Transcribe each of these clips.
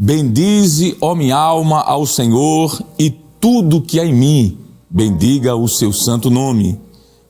Bendize, ó minha alma, ao Senhor, e tudo que há em mim, bendiga o seu santo nome.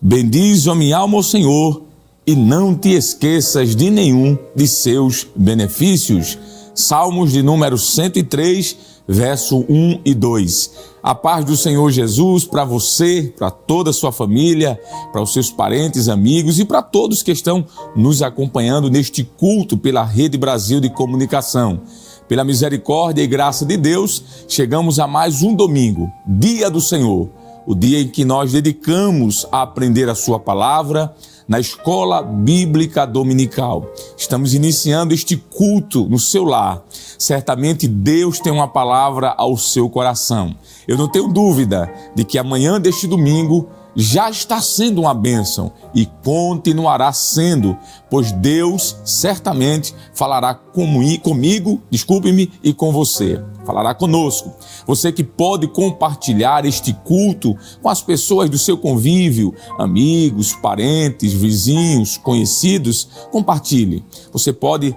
Bendize, ó minha alma, ao Senhor, e não te esqueças de nenhum de seus benefícios. Salmos de número 103, verso 1 e 2. A paz do Senhor Jesus para você, para toda a sua família, para os seus parentes, amigos e para todos que estão nos acompanhando neste culto pela Rede Brasil de Comunicação. Pela misericórdia e graça de Deus, chegamos a mais um domingo, Dia do Senhor, o dia em que nós dedicamos a aprender a sua palavra na Escola Bíblica Dominical. Estamos iniciando este culto no seu lar. Certamente Deus tem uma palavra ao seu coração. Eu não tenho dúvida de que amanhã deste domingo já está sendo uma bênção e continuará sendo, pois Deus certamente falará comigo, e com você. Falará conosco. Você que pode compartilhar este culto com as pessoas do seu convívio, amigos, parentes, vizinhos, conhecidos, compartilhe. Você pode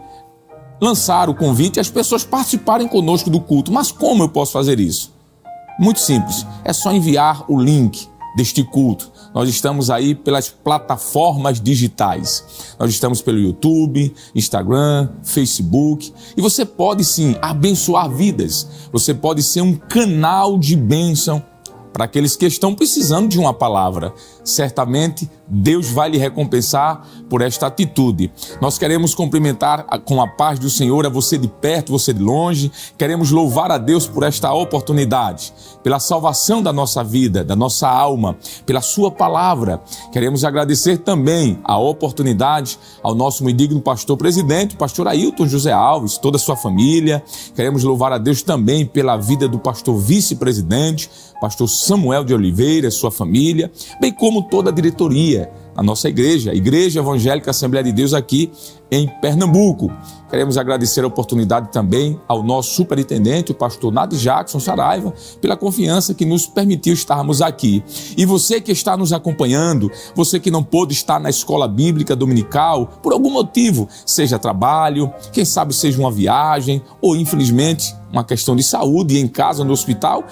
lançar o convite e as pessoas participarem conosco do culto. Mas como eu posso fazer isso? Muito simples, é só enviar o link deste culto. Nós estamos aí pelas plataformas digitais. Nós estamos pelo YouTube, Instagram, Facebook. E você pode sim abençoar vidas. Você pode ser um canal de bênção para aqueles que estão precisando de uma palavra. Certamente Deus vai lhe recompensar por esta atitude. Nós queremos cumprimentar com a paz do Senhor a você de perto, você de longe. Queremos louvar a Deus por esta oportunidade, pela salvação da nossa vida, da nossa alma, pela sua palavra. Queremos agradecer também a oportunidade ao nosso muito digno pastor presidente, o pastor Ailton José Alves, toda a sua família. Queremos louvar a Deus também pela vida do pastor vice-presidente, pastor Samuel de Oliveira, sua família, bem como toda a diretoria da nossa igreja, Igreja Evangélica Assembleia de Deus aqui em Pernambuco. Queremos agradecer a oportunidade também ao nosso superintendente, o pastor Nadi Jackson Saraiva, pela confiança que nos permitiu estarmos aqui. E você que está nos acompanhando, você que não pôde estar na Escola Bíblica Dominical, por algum motivo, seja trabalho, quem sabe seja uma viagem, ou infelizmente uma questão de saúde em casa, no hospital,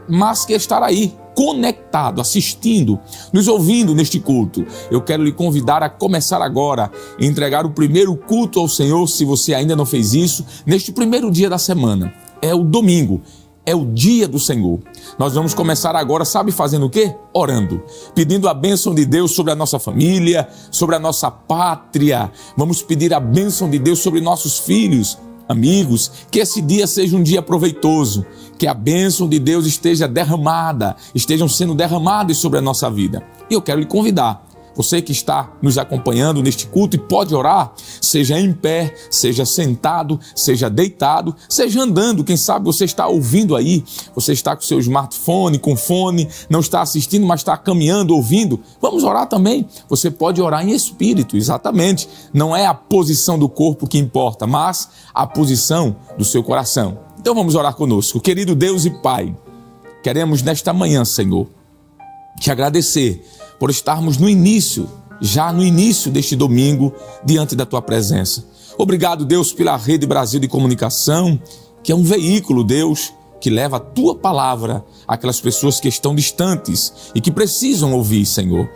mas que estar aí, conectado, assistindo, nos ouvindo neste culto. Eu quero lhe convidar a começar agora, a entregar o primeiro culto ao Senhor, se você ainda não fez isso, neste primeiro dia da semana. É o domingo, é o dia do Senhor. Nós vamos começar agora, sabe fazendo o quê? Orando, pedindo a bênção de Deus sobre a nossa família, sobre a nossa pátria. Vamos pedir a bênção de Deus sobre nossos filhos, amigos, que esse dia seja um dia proveitoso, que a bênção de Deus estejam sendo derramadas sobre a nossa vida. E eu quero lhe convidar, você que está nos acompanhando neste culto e pode orar, seja em pé, seja sentado, seja deitado, seja andando, quem sabe você está ouvindo aí, você está com seu smartphone, com fone, não está assistindo, mas está caminhando, ouvindo, vamos orar também. Você pode orar em espírito, exatamente, não é a posição do corpo que importa, mas a posição do seu coração. Então vamos orar conosco. Querido Deus e Pai, queremos nesta manhã, Senhor, te agradecer por estarmos já no início deste domingo, diante da Tua presença. Obrigado, Deus, pela Rede Brasil de Comunicação, que é um veículo, Deus, que leva a Tua palavra àquelas pessoas que estão distantes e que precisam ouvir, Senhor.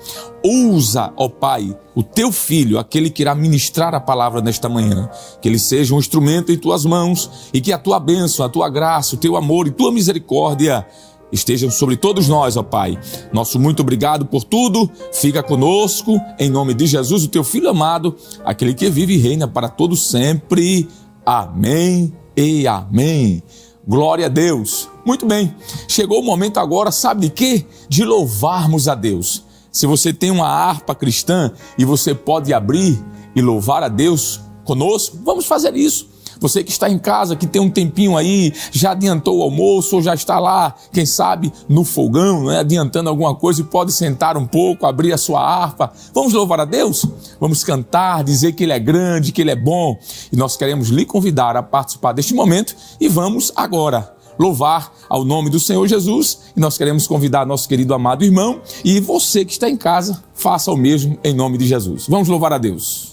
Usa, ó Pai, o Teu Filho, aquele que irá ministrar a palavra nesta manhã, que ele seja um instrumento em Tuas mãos e que a Tua bênção, a Tua graça, o Teu amor e Tua misericórdia estejam sobre todos nós, ó Pai. Nosso muito obrigado por tudo. Fica conosco, em nome de Jesus, o Teu Filho amado, aquele que vive e reina para todos sempre. Amém e amém. Glória a Deus. Muito bem, chegou o momento agora, sabe de quê? De louvarmos a Deus. Se você tem uma harpa cristã e você pode abrir e louvar a Deus conosco, vamos fazer isso. Você que está em casa, que tem um tempinho aí, já adiantou o almoço ou já está lá, quem sabe, no fogão, né, adiantando alguma coisa e pode sentar um pouco, abrir a sua harpa. Vamos louvar a Deus? Vamos cantar, dizer que Ele é grande, que Ele é bom. E nós queremos lhe convidar a participar deste momento e vamos agora louvar ao nome do Senhor Jesus. E nós queremos convidar nosso querido amado irmão e você que está em casa, faça o mesmo em nome de Jesus. Vamos louvar a Deus.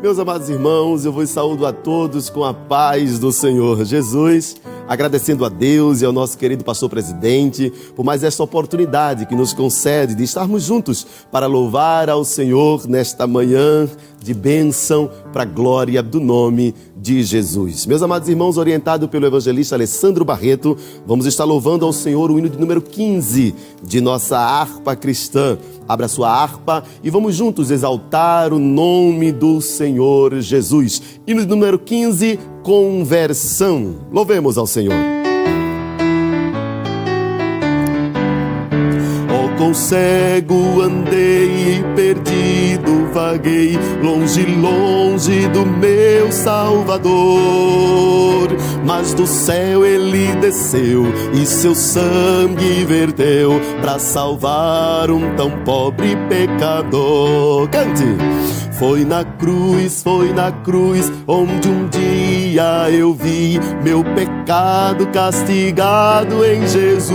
Meus amados irmãos, eu vos saúdo a todos com a paz do Senhor Jesus, agradecendo a Deus e ao nosso querido pastor presidente por mais esta oportunidade que nos concede de estarmos juntos para louvar ao Senhor nesta manhã de bênção para a glória do nome de Jesus. Meus amados irmãos, orientado pelo evangelista Alessandro Barreto, vamos estar louvando ao Senhor o hino de número 15 de nossa harpa cristã. Abra sua harpa e vamos juntos exaltar o nome do Senhor Jesus. Hino de número 15, conversão. Louvemos ao Senhor. Com cego andei e perdido vaguei, longe, longe do meu Salvador. Mas do céu ele desceu e seu sangue verteu para salvar um tão pobre pecador. Cante! Foi na cruz, onde um dia eu vi meu pecado castigado em Jesus.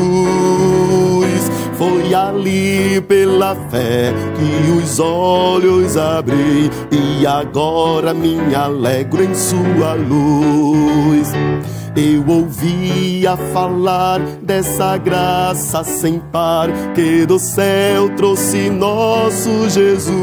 Foi ali pela fé que os olhos abri e agora me alegro em sua luz. Eu ouvia falar dessa graça sem par que do céu trouxe nosso Jesus.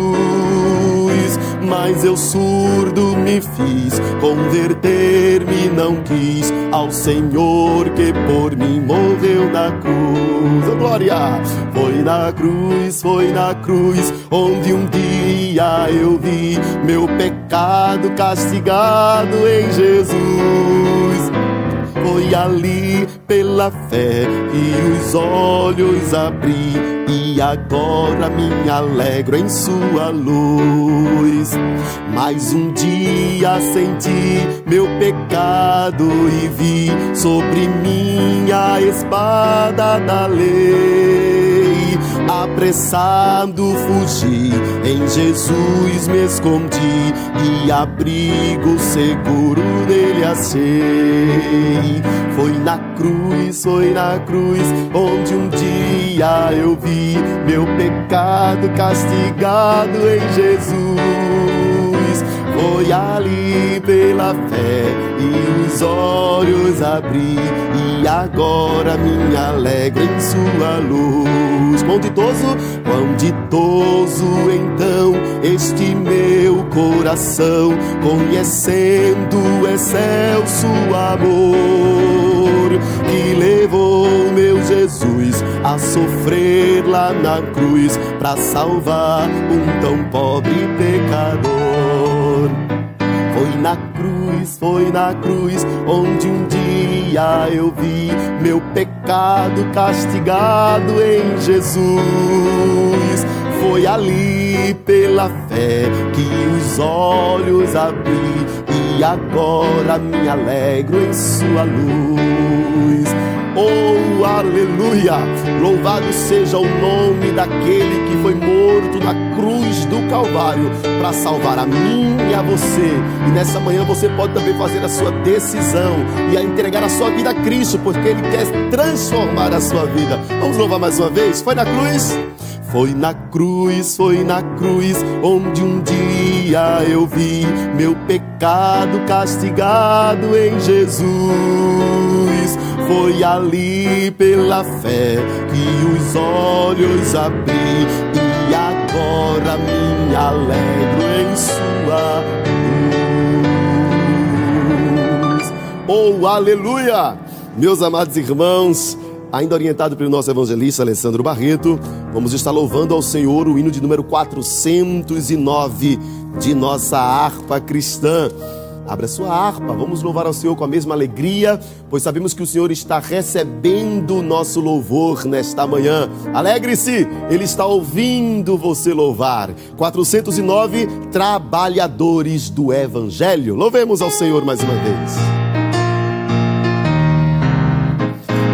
Mas eu surdo me fiz, converter-me não quis ao Senhor que por mim morreu na cruz. Oh, glória! Foi na cruz, onde um dia eu vi meu pecado castigado em Jesus. Foi ali pela fé que os olhos abri e agora me alegro em sua luz. Mais um dia senti meu pecado e vi sobre mim a espada da lei. Apressado fugi, em Jesus me escondi e abrigo seguro dele achei. Foi na cruz, onde um dia eu vi meu pecado castigado em Jesus. Foi ali pela fé e os olhos abri e agora me alegro em sua luz. Quão ditoso então este meu coração, conhecendo o excelso amor que levou meu Jesus a sofrer lá na cruz para salvar um tão pobre pecador. Foi na cruz, onde um dia eu vi meu pecado castigado em Jesus. Foi ali pela fé que os olhos abri e agora me alegro em sua luz. Oh, aleluia! Louvado seja o nome daquele que foi morto na cruz do Calvário para salvar a mim e a você. E nessa manhã você pode também fazer a sua decisão e a entregar a sua vida a Cristo, porque Ele quer transformar a sua vida. Vamos louvar mais uma vez? Foi na cruz? Foi na cruz, onde um dia eu vi meu pecado castigado em Jesus. Foi ali pela fé que os olhos abri e agora me alegro em sua luz. Oh, aleluia! Meus amados irmãos, ainda orientado pelo nosso evangelista Alessandro Barreto, vamos estar louvando ao Senhor o hino de número 409 de nossa harpa cristã. Abra sua harpa, vamos louvar ao Senhor com a mesma alegria, pois sabemos que o Senhor está recebendo o nosso louvor nesta manhã. Alegre-se, Ele está ouvindo você louvar. 409, trabalhadores do Evangelho. Louvemos ao Senhor mais uma vez.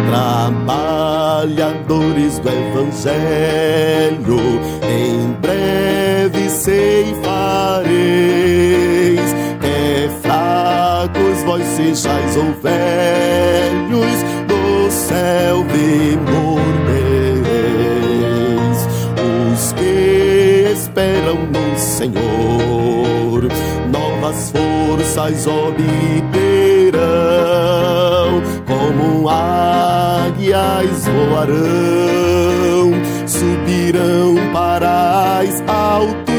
Trabalhadores do Evangelho, em breve ceifareis. É fracos vós sejais ou velhos, do céu demordeis. Os que esperam no Senhor, novas forças obterão, como águias voarão, subirão para as alturas,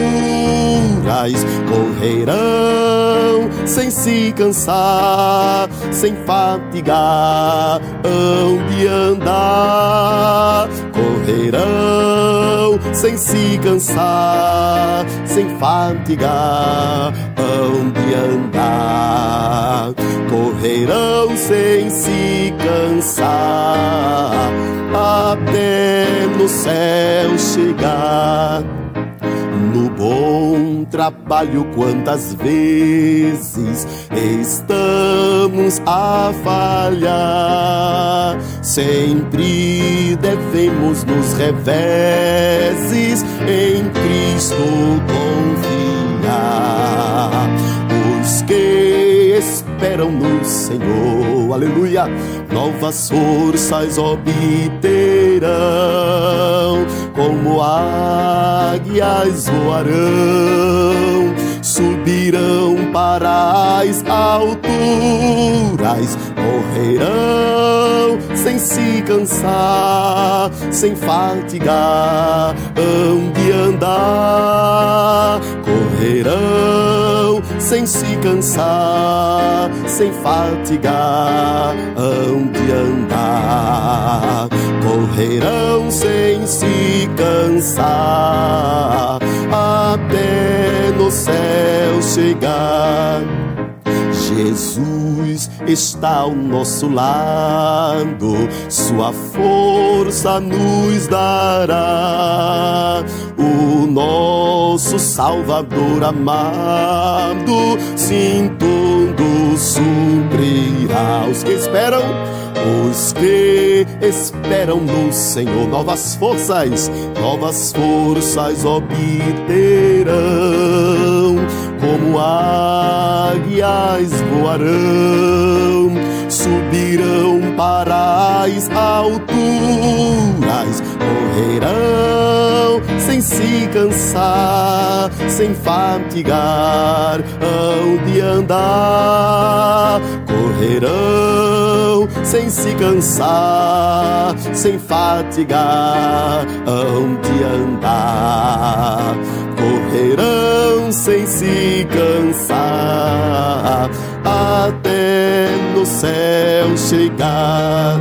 correrão sem se cansar, sem fatigar, hão de andar, correrão sem se cansar, sem fatigar, hão de andar, correrão sem se cansar, até no céu chegar. No bom trabalho, quantas vezes estamos a falhar, sempre devemos nos reveses em Cristo confiar. Os que esperam no Senhor, aleluia, novas forças obterão, como águias voarão, subirão para as alturas, correrão sem se cansar, sem fatigar, hão de andar, correrão sem se cansar, sem fatigar, hão de andar, correrão sem se cansar, até no céu chegar. Jesus está ao nosso lado, sua força nos dará. O nosso Salvador amado, sim, tudo suprirá. Os que esperam no Senhor, novas forças obterão, como águias voarão, subirão para as alturas, correrão sem se cansar, sem fatigar, hão de andar, correrão sem se cansar, sem fatigar, hão de andar, correrão sem se cansar, até no céu chegar.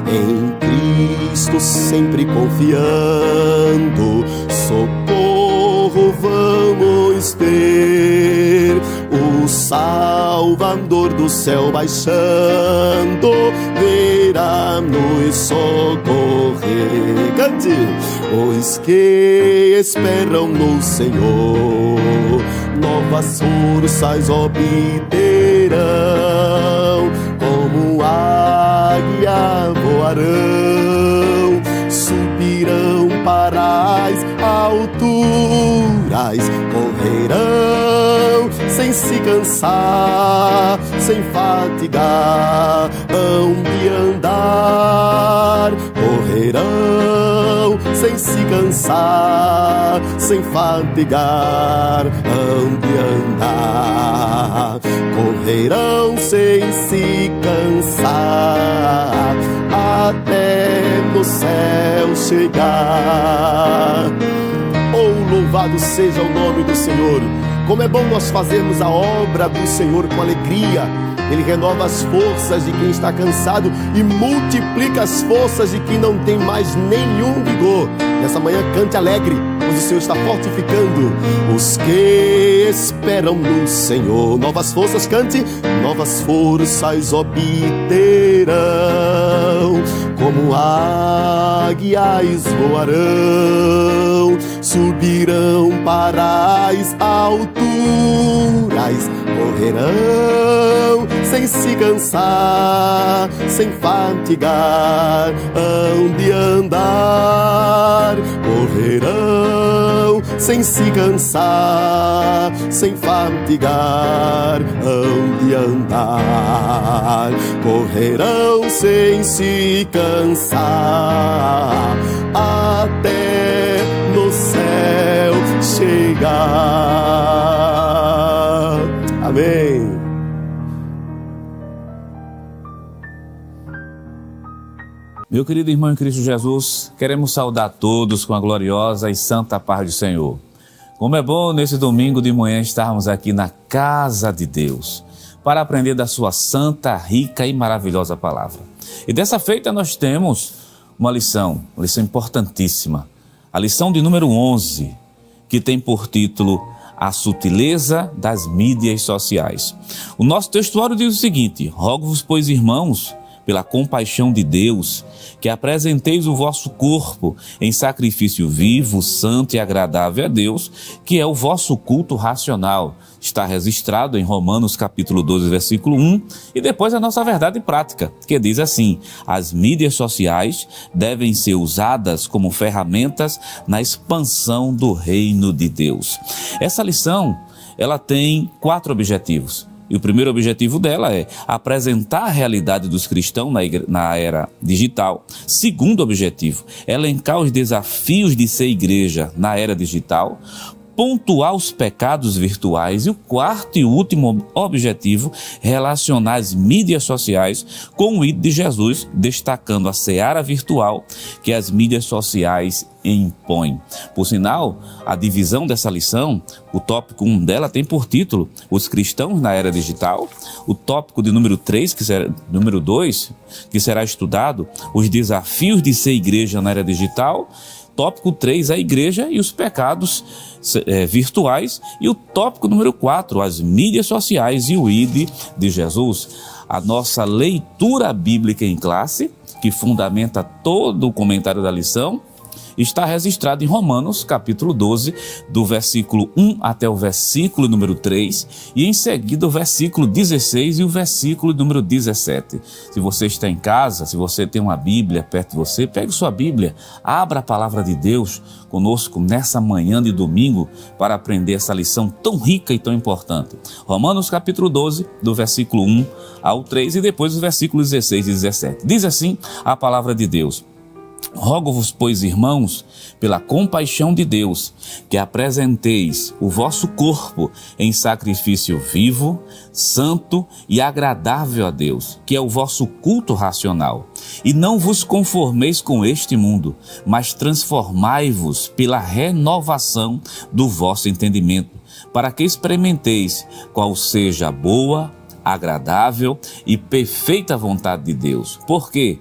Em Cristo sempre confiando, socorro vamos ter. O Salvador do céu baixando, virá nos socorrer. Cante! Os que esperam no Senhor, novas forças obterão, como águia voarão, subirão para as alturas, correrão sem se cansar, sem fatigar, hão de andar, correrão sem se cansar, sem fatigar, hão de andar, correrão sem se cansar, até no céu chegar. Oh, louvado seja o nome do Senhor! Como é bom nós fazermos a obra do Senhor com alegria. Ele renova as forças de quem está cansado e multiplica as forças de quem não tem mais nenhum vigor. Nessa manhã cante alegre, pois o Senhor está fortificando os que esperam no Senhor. Novas forças, cante, novas forças obterão, como águias voarão, subirão para as alturas, correrão sem se cansar, sem fatigar, hão de andar, correrão sem se cansar, sem fatigar, hão de andar, correrão sem se cansar, até no céu chegar. Amém. Meu querido irmão em Cristo Jesus, queremos saudar todos com a gloriosa e santa paz do Senhor. Como é bom nesse domingo de manhã estarmos aqui na casa de Deus, para aprender da sua santa, rica e maravilhosa palavra. E dessa feita nós temos uma lição importantíssima, a lição de número 11, que tem por título A Sutileza das Mídias Sociais. O nosso textuário diz o seguinte: rogo-vos, pois, irmãos, pela compaixão de Deus, que apresenteis o vosso corpo em sacrifício vivo, santo e agradável a Deus, que é o vosso culto racional. Está registrado em Romanos capítulo 12, versículo 1, e depois a nossa verdade prática, que diz assim: as mídias sociais devem ser usadas como ferramentas na expansão do reino de Deus. Essa lição, ela tem 4 objetivos. E o primeiro objetivo dela é apresentar a realidade dos cristãos na era digital. Segundo objetivo, elencar os desafios de ser igreja na era digital, pontuar os pecados virtuais. E o quarto e último objetivo, relacionar as mídias sociais com o ID de Jesus, destacando a seara virtual que as mídias sociais impõem. Por sinal, a divisão dessa lição, o tópico 1 dela tem por título Os Cristãos na Era Digital. O tópico de número 3, número 2, que será estudado, Os Desafios de Ser Igreja na Era Digital. Tópico 3, a igreja e os pecados virtuais. E o tópico número 4, as mídias sociais e o ID de Jesus. A nossa leitura bíblica em classe, que fundamenta todo o comentário da lição, está registrado em Romanos, capítulo 12, do versículo 1 até o versículo número 3, e em seguida o versículo 16 e o versículo número 17. Se você está em casa, se você tem uma Bíblia perto de você, pegue sua Bíblia, abra a palavra de Deus conosco nessa manhã de domingo para aprender essa lição tão rica e tão importante. Romanos, capítulo 12, do versículo 1 ao 3 e depois os versículos 16 e 17. Diz assim a palavra de Deus: rogo-vos, pois, irmãos, pela compaixão de Deus, que apresenteis o vosso corpo em sacrifício vivo, santo e agradável a Deus, que é o vosso culto racional. E não vos conformeis com este mundo, mas transformai-vos pela renovação do vosso entendimento, para que experimenteis qual seja a boa, agradável e perfeita vontade de Deus. Porque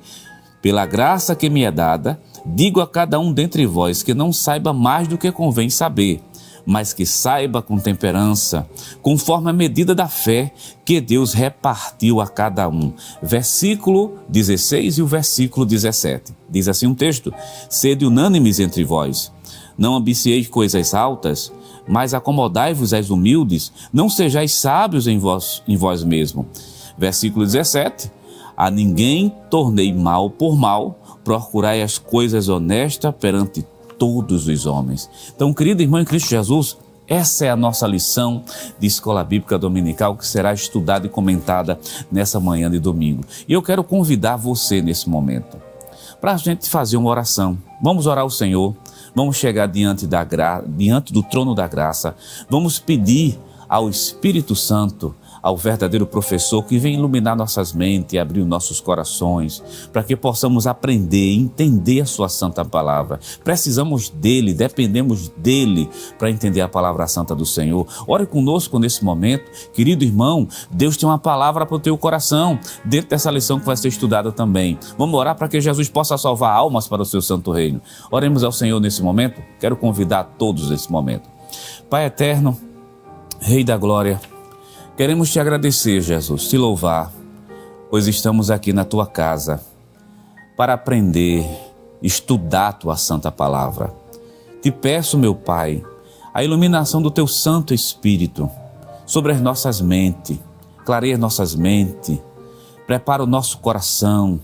pela graça que me é dada, digo a cada um dentre vós que não saiba mais do que convém saber, mas que saiba com temperança, conforme a medida da fé que Deus repartiu a cada um. Versículo 16 e o versículo 17. Diz assim um texto: sede unânimes entre vós, não ambicieis coisas altas, mas acomodai-vos às humildes, não sejais sábios em vós mesmo. Versículo 17. A ninguém tornei mal por mal, procurai as coisas honestas perante todos os homens. Então, querido irmão em Cristo Jesus, essa é a nossa lição de Escola Bíblica Dominical que será estudada e comentada nessa manhã de domingo. E eu quero convidar você nesse momento para a gente fazer uma oração. Vamos orar ao Senhor, vamos chegar diante do trono da graça, vamos pedir ao Espírito Santo, ao verdadeiro professor que vem iluminar nossas mentes e abrir nossos corações, para que possamos aprender e entender a sua santa palavra. Precisamos dele, dependemos dele para entender a palavra santa do Senhor. Ore conosco nesse momento. Querido irmão, Deus tem uma palavra para o teu coração, dentro dessa lição que vai ser estudada também. Vamos orar para que Jesus possa salvar almas para o seu santo reino. Oremos ao Senhor nesse momento. Quero convidar todos nesse momento. Pai eterno, Rei da glória, queremos te agradecer, Jesus, te louvar, pois estamos aqui na tua casa para aprender, estudar a tua santa palavra. Te peço, meu Pai, a iluminação do teu Santo Espírito sobre as nossas mentes, clareia nossas mentes, prepara o nosso coração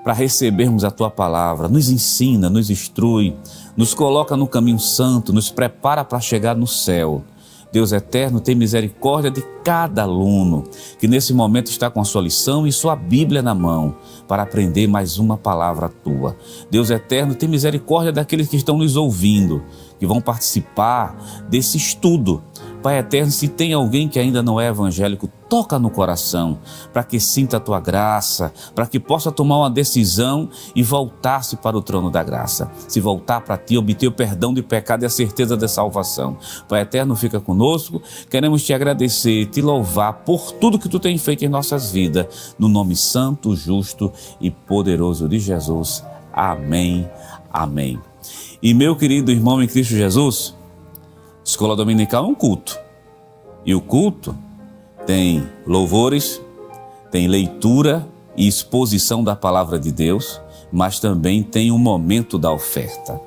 para recebermos a tua palavra, nos ensina, nos instrui, nos coloca no caminho santo, nos prepara para chegar no céu. Deus eterno, tem misericórdia de cada aluno que nesse momento está com a sua lição e sua Bíblia na mão para aprender mais uma palavra tua. Deus eterno, tem misericórdia daqueles que estão nos ouvindo, que vão participar desse estudo Pai eterno, se tem alguém que ainda não é evangélico, toca no coração, para que sinta a tua graça, para que possa tomar uma decisão e voltar-se para o trono da graça. Se voltar para ti, obter o perdão de pecado e a certeza da salvação. Pai eterno, fica conosco, queremos te agradecer, te louvar por tudo que tu tens feito em nossas vidas, no nome santo, justo e poderoso de Jesus. Amém, amém. E meu querido irmão em Cristo Jesus, escola dominical é um culto, e o culto tem louvores, tem leitura e exposição da palavra de Deus, mas também tem um momento da oferta.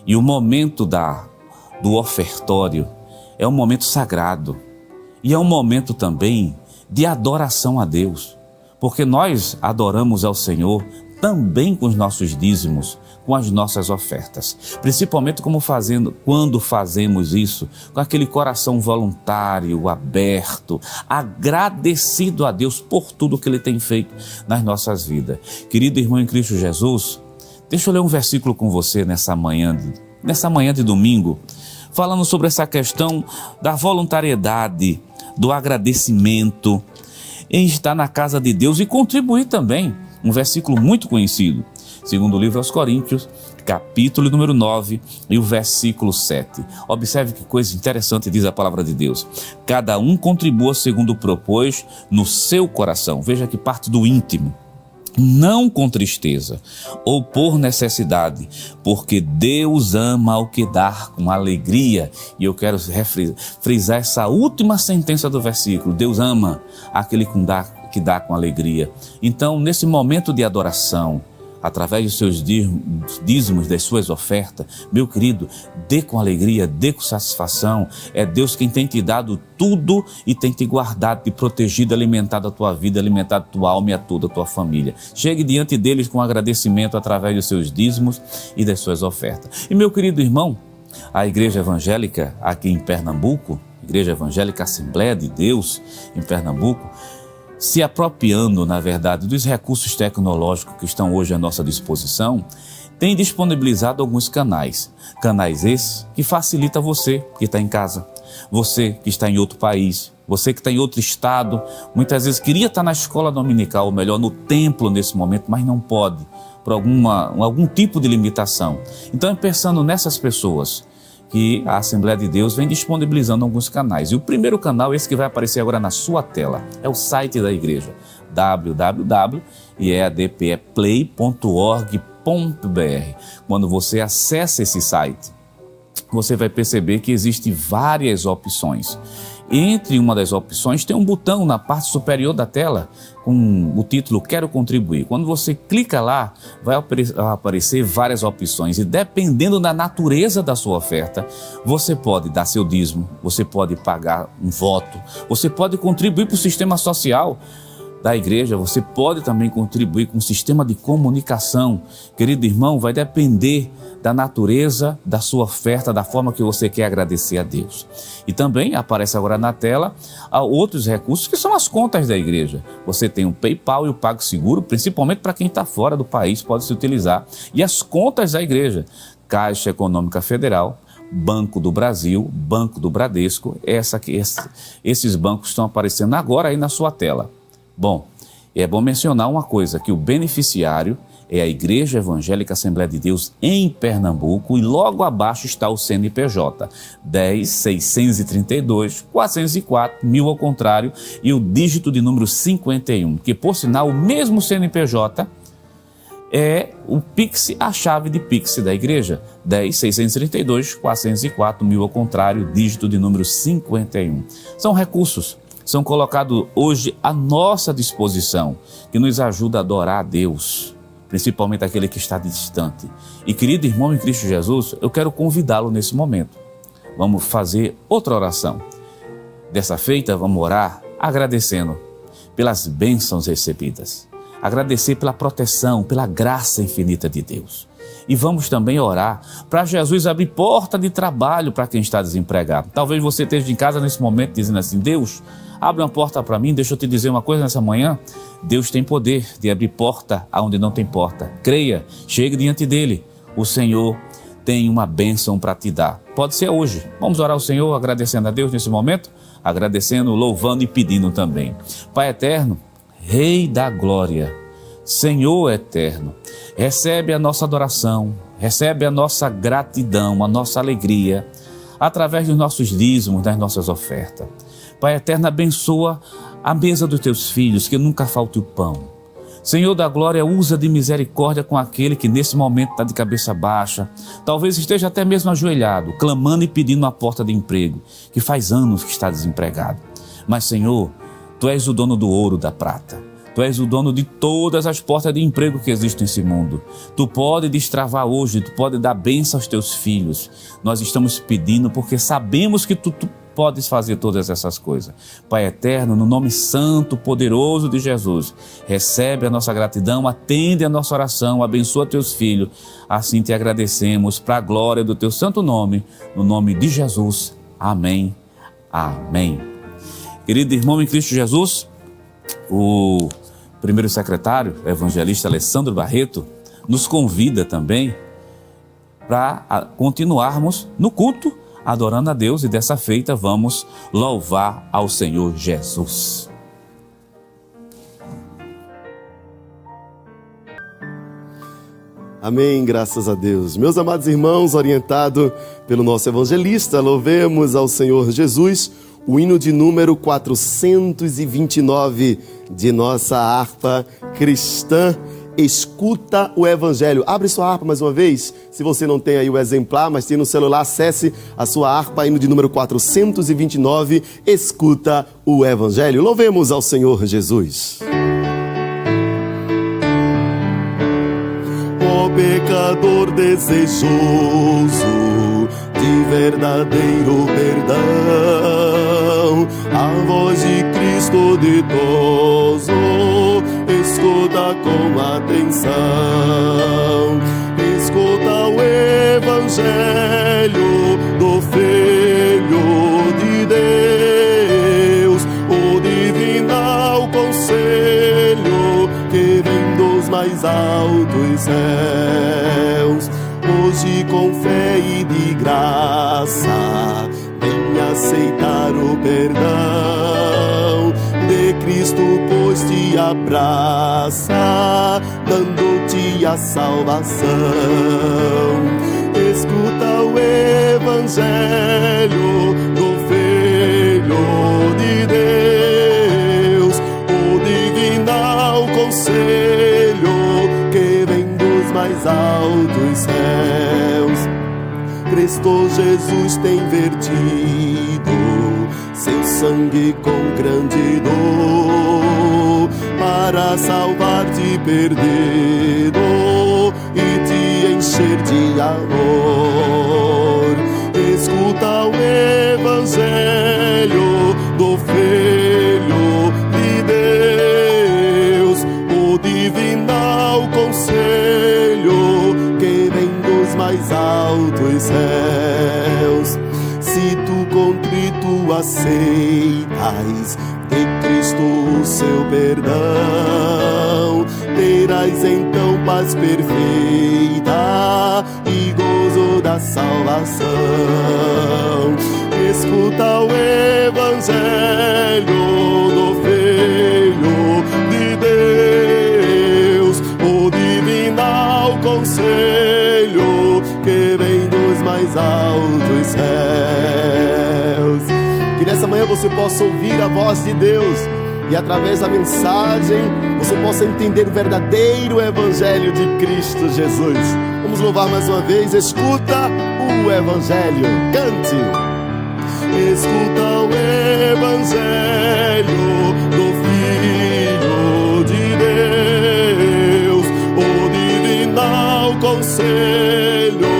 E o momento do ofertório é um momento sagrado e é um momento também de adoração a Deus, porque nós adoramos ao Senhor também com os nossos dízimos, com as nossas ofertas, principalmente quando fazemos isso com aquele coração voluntário, aberto, agradecido a Deus por tudo que Ele tem feito nas nossas vidas. Querido irmão em Cristo Jesus, deixa eu ler um versículo com você nessa manhã de domingo, falando sobre essa questão da voluntariedade, do agradecimento em estar na casa de Deus e contribuir também. Um versículo muito conhecido, segundo o livro aos Coríntios, capítulo número 9 e o versículo 7. Observe que coisa interessante diz a palavra de Deus. Cada um contribua segundo propôs no seu coração. Veja que parte do íntimo. Não com tristeza ou por necessidade, porque Deus ama o que dá com alegria. E eu quero frisar essa última sentença do versículo. Deus ama aquele que dá com alegria. Então, nesse momento de adoração, através dos seus dízimos, das suas ofertas, meu querido, dê com alegria, dê com satisfação. É Deus quem tem te dado tudo e tem te guardado, te protegido, alimentado a tua vida, alimentado a tua alma e a toda a tua família. Chegue diante deles com agradecimento através dos seus dízimos e das suas ofertas. E meu querido irmão, a Igreja Evangélica aqui em Pernambuco, Igreja Evangélica Assembleia de Deus em Pernambuco, se apropriando, na verdade, dos recursos tecnológicos que estão hoje à nossa disposição, tem disponibilizado alguns canais. Canais esses que facilitam você que está em casa, você que está em outro país, você que está em outro estado, muitas vezes queria estar na escola dominical, ou melhor, no templo nesse momento, mas não pode, por algum tipo de limitação. Então, pensando nessas pessoas, que a Assembleia de Deus vem disponibilizando alguns canais. E o primeiro canal, esse que vai aparecer agora na sua tela, é o site da igreja, www.eadpeplay.org.br. Quando você acessa esse site, você vai perceber que existem várias opções. Entre uma das opções tem um botão na parte superior da tela com o título Quero Contribuir. Quando você clica lá, vai aparecer várias opções e dependendo da natureza da sua oferta, você pode dar seu dízimo, você pode pagar um voto, você pode contribuir para o sistema social da igreja, você pode também contribuir com o sistema de comunicação. Querido irmão, vai depender da natureza da sua oferta, da forma que você quer agradecer a Deus. E também aparece agora na tela outros recursos que são as contas da igreja. Você tem o PayPal e o PagSeguro, principalmente para quem está fora do país, pode se utilizar. E as contas da igreja, Caixa Econômica Federal, Banco do Brasil, Banco do Bradesco, esses bancos estão aparecendo agora aí na sua tela. Bom, é bom mencionar uma coisa, que o beneficiário é a Igreja Evangélica Assembleia de Deus em Pernambuco e logo abaixo está o CNPJ 10.632.404, 1000 ao contrário, e o dígito de número 51, que por sinal o mesmo CNPJ é o Pix, a chave de Pix da igreja, 10.632.404, 1000 ao contrário, dígito de número 51. São recursos, são colocados hoje à nossa disposição, que nos ajuda a adorar a Deus, principalmente aquele que está distante. E querido irmão em Cristo Jesus, eu quero convidá-lo nesse momento. Vamos fazer outra oração. Dessa feita, vamos orar agradecendo pelas bênçãos recebidas. Agradecer pela proteção, pela graça infinita de Deus. E vamos também orar para Jesus abrir porta de trabalho para quem está desempregado. Talvez você esteja em casa nesse momento dizendo assim: Deus, abre uma porta para mim. Deixa eu te dizer uma coisa nessa manhã. Deus tem poder de abrir porta aonde não tem porta. Creia, chegue diante dele. O Senhor tem uma bênção para te dar. Pode ser hoje. Vamos orar ao Senhor, agradecendo a Deus nesse momento, agradecendo, louvando e pedindo também. Pai eterno, Rei da glória, Senhor eterno, recebe a nossa adoração, recebe a nossa gratidão, a nossa alegria, através dos nossos dízimos, das nossas ofertas. Pai eterno, abençoa a mesa dos teus filhos, que nunca falte o pão. Senhor da glória, usa de misericórdia com aquele que nesse momento está de cabeça baixa, talvez esteja até mesmo ajoelhado, clamando e pedindo uma porta de emprego, que faz anos que está desempregado. Mas Senhor, Tu és o dono do ouro, da prata. Tu és o dono de todas as portas de emprego que existem nesse mundo. Tu pode destravar hoje, Tu pode dar bênção aos Teus filhos. Nós estamos pedindo porque sabemos que Tu podes fazer todas essas coisas. Pai eterno, no nome santo, poderoso de Jesus, recebe a nossa gratidão, atende a nossa oração, abençoa Teus filhos. Assim te agradecemos, para a glória do Teu santo nome, no nome de Jesus. Amém. Amém. Querido irmão em Cristo Jesus, o primeiro secretário, o evangelista Alessandro Barreto, nos convida também para continuarmos no culto, adorando a Deus, e dessa feita vamos louvar ao Senhor Jesus. Amém, graças a Deus. Meus amados irmãos, orientado pelo nosso evangelista, louvemos ao Senhor Jesus, o hino de número 429 de nossa harpa cristã. Escuta o Evangelho. Abre sua harpa mais uma vez. Se você não tem aí o exemplar, mas tem no celular, acesse a sua harpa, hino de número 429. Escuta o Evangelho. Louvemos ao Senhor Jesus. Ó pecador desejoso de verdadeiro perdão, a voz de Cristo ditoso, escuta com atenção. Escuta o Evangelho do Filho de Deus, o divinal conselho que vem dos mais altos céus. Hoje com fé e de graça vem aceitar o perdão de Cristo, pois te abraça, dando-te a salvação. Escuta o Evangelho do Filho de Deus, o divinal conselho que vem dos mais altos céus. Cristo Jesus tem vertido seu sangue com grande dor para salvar-te perdido e te encher de amor. Escuta o Evangelho do Filho de Deus, o divinal conselho que vem dos mais altos céus. Se tu contrito aceitas de Cristo o seu perdão, terás então paz perfeita e gozo da salvação. Escuta o Evangelho do Filho de Deus, o divinal conselho que vem dos mais altos céus. Que nessa manhã você possa ouvir a voz de Deus e através da mensagem você possa entender o verdadeiro Evangelho de Cristo Jesus. Vamos louvar mais uma vez. Escuta o Evangelho, cante. Escuta o Evangelho do Filho de Deus, o divinal conselho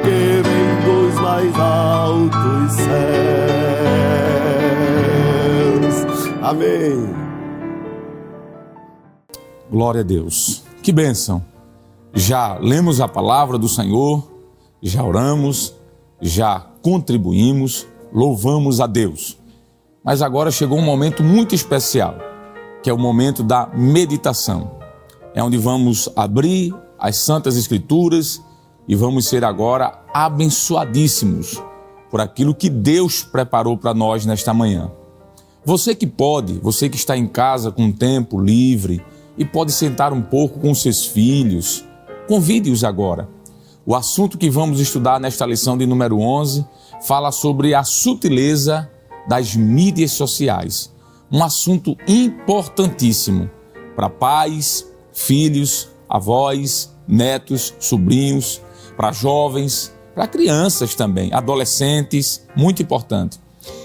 que vem dos mais altos céus. Amém. Glória a Deus. Que bênção. Já lemos a palavra do Senhor, já oramos, já contribuímos, louvamos a Deus. Mas agora chegou um momento muito especial, que é o momento da meditação. É onde vamos abrir as Santas Escrituras e vamos ser agora abençoadíssimos por aquilo que Deus preparou para nós nesta manhã. Você que pode, você que está em casa com tempo livre e pode sentar um pouco com seus filhos, convide-os agora. O assunto que vamos estudar nesta lição de número 11 fala sobre a sutileza das mídias sociais. Um assunto importantíssimo para pais, filhos, avós, netos, sobrinhos, para jovens, para crianças também, adolescentes, muito importante.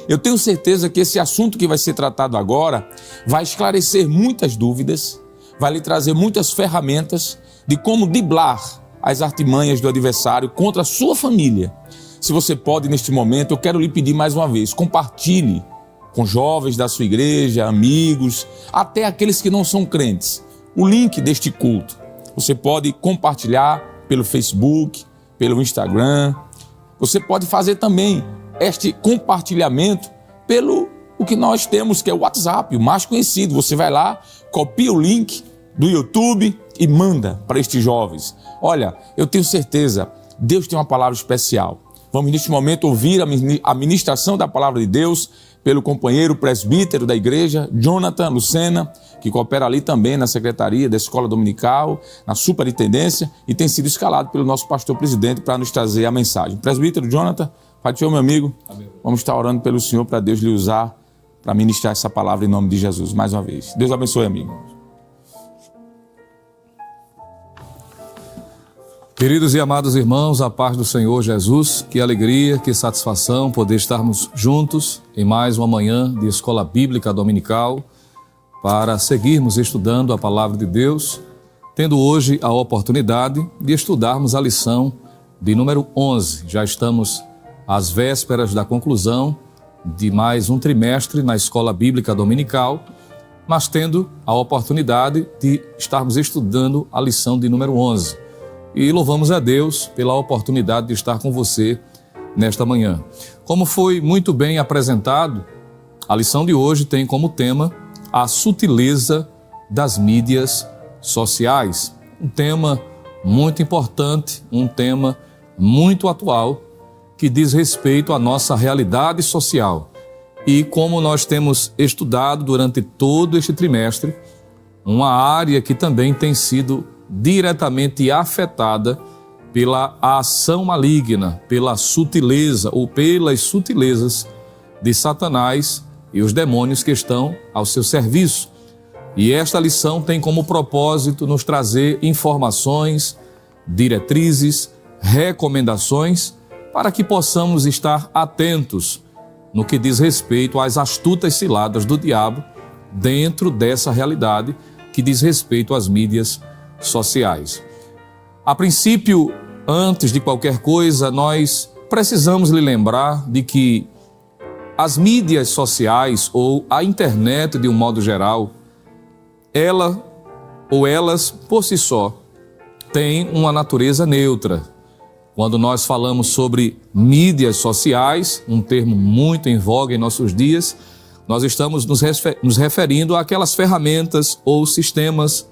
Eu tenho certeza que esse assunto que vai ser tratado agora vai esclarecer muitas dúvidas, vai lhe trazer muitas ferramentas de como driblar as artimanhas do adversário contra a sua família. Se você pode, neste momento, eu quero lhe pedir mais uma vez, compartilhe com jovens da sua igreja, amigos, até aqueles que não são crentes, o link deste culto. Você pode compartilhar pelo Facebook, pelo Instagram. Você pode fazer também este compartilhamento pelo o que nós temos, que é o WhatsApp, o mais conhecido. Você vai lá, copia o link do YouTube e manda para estes jovens. Olha, eu tenho certeza, Deus tem uma palavra especial. Vamos neste momento ouvir a ministração da palavra de Deus pelo companheiro presbítero da igreja, Jonathan Lucena, que coopera ali também na secretaria da escola dominical, na superintendência, e tem sido escalado pelo nosso pastor presidente para nos trazer a mensagem. Presbítero Jonathan, Pai do Senhor, meu amigo, amém. Vamos estar orando pelo Senhor para Deus lhe usar para ministrar essa palavra em nome de Jesus, mais uma vez. Deus abençoe, amigo. Queridos e amados irmãos, a paz do Senhor Jesus, que alegria, que satisfação poder estarmos juntos em mais uma manhã de escola bíblica dominical para seguirmos estudando a palavra de Deus, tendo hoje a oportunidade de estudarmos a lição de número 11. Já estamos às vésperas da conclusão de mais um trimestre na escola bíblica dominical, mas tendo a oportunidade de estarmos estudando a lição de número 11. E louvamos a Deus pela oportunidade de estar com você nesta manhã. Como foi muito bem apresentado, a lição de hoje tem como tema a sutileza das mídias sociais. Um tema muito importante, um tema muito atual, que diz respeito à nossa realidade social. E como nós temos estudado durante todo este trimestre, uma área que também tem sido diretamente afetada pela ação maligna, pela sutileza ou pelas sutilezas de Satanás e os demônios que estão ao seu serviço. E esta lição tem como propósito nos trazer informações, diretrizes, recomendações para que possamos estar atentos no que diz respeito às astutas ciladas do diabo dentro dessa realidade que diz respeito às mídias sociais. A princípio, antes de qualquer coisa, nós precisamos lhe lembrar de que as mídias sociais ou a internet de um modo geral, elas por si só têm uma natureza neutra. Quando nós falamos sobre mídias sociais, um termo muito em voga em nossos dias, nós estamos nos referindo àquelas ferramentas ou sistemas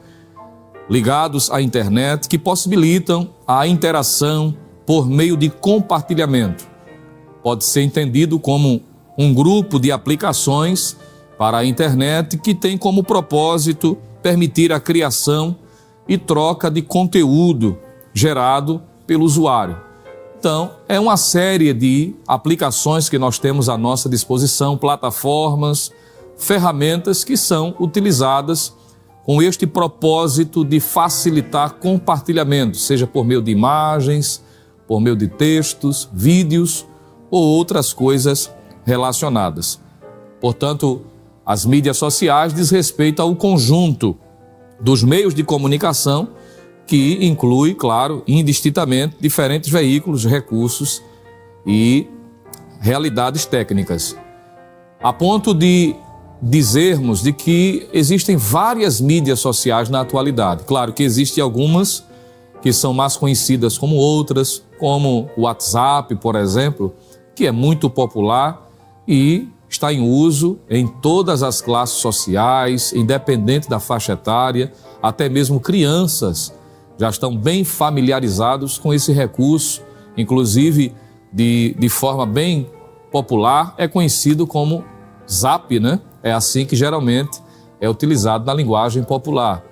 ligados à internet que possibilitam a interação por meio de compartilhamento. Pode ser entendido como um grupo de aplicações para a internet que tem como propósito permitir a criação e troca de conteúdo gerado pelo usuário. Então, é uma série de aplicações que nós temos à nossa disposição, plataformas, ferramentas que são utilizadas com este propósito de facilitar compartilhamento, seja por meio de imagens, por meio de textos, vídeos ou outras coisas relacionadas. Portanto, as mídias sociais diz respeito ao conjunto dos meios de comunicação que inclui, claro, indistintamente, diferentes veículos, recursos e realidades técnicas. A ponto de dizermos de que existem várias mídias sociais na atualidade. Claro que existem algumas que são mais conhecidas como outras, como o WhatsApp, por exemplo, que é muito popular e está em uso em todas as classes sociais, independente da faixa etária, até mesmo crianças já estão bem familiarizados com esse recurso, inclusive de forma bem popular, é conhecido como Zap, né? É assim que geralmente é utilizado na linguagem popular.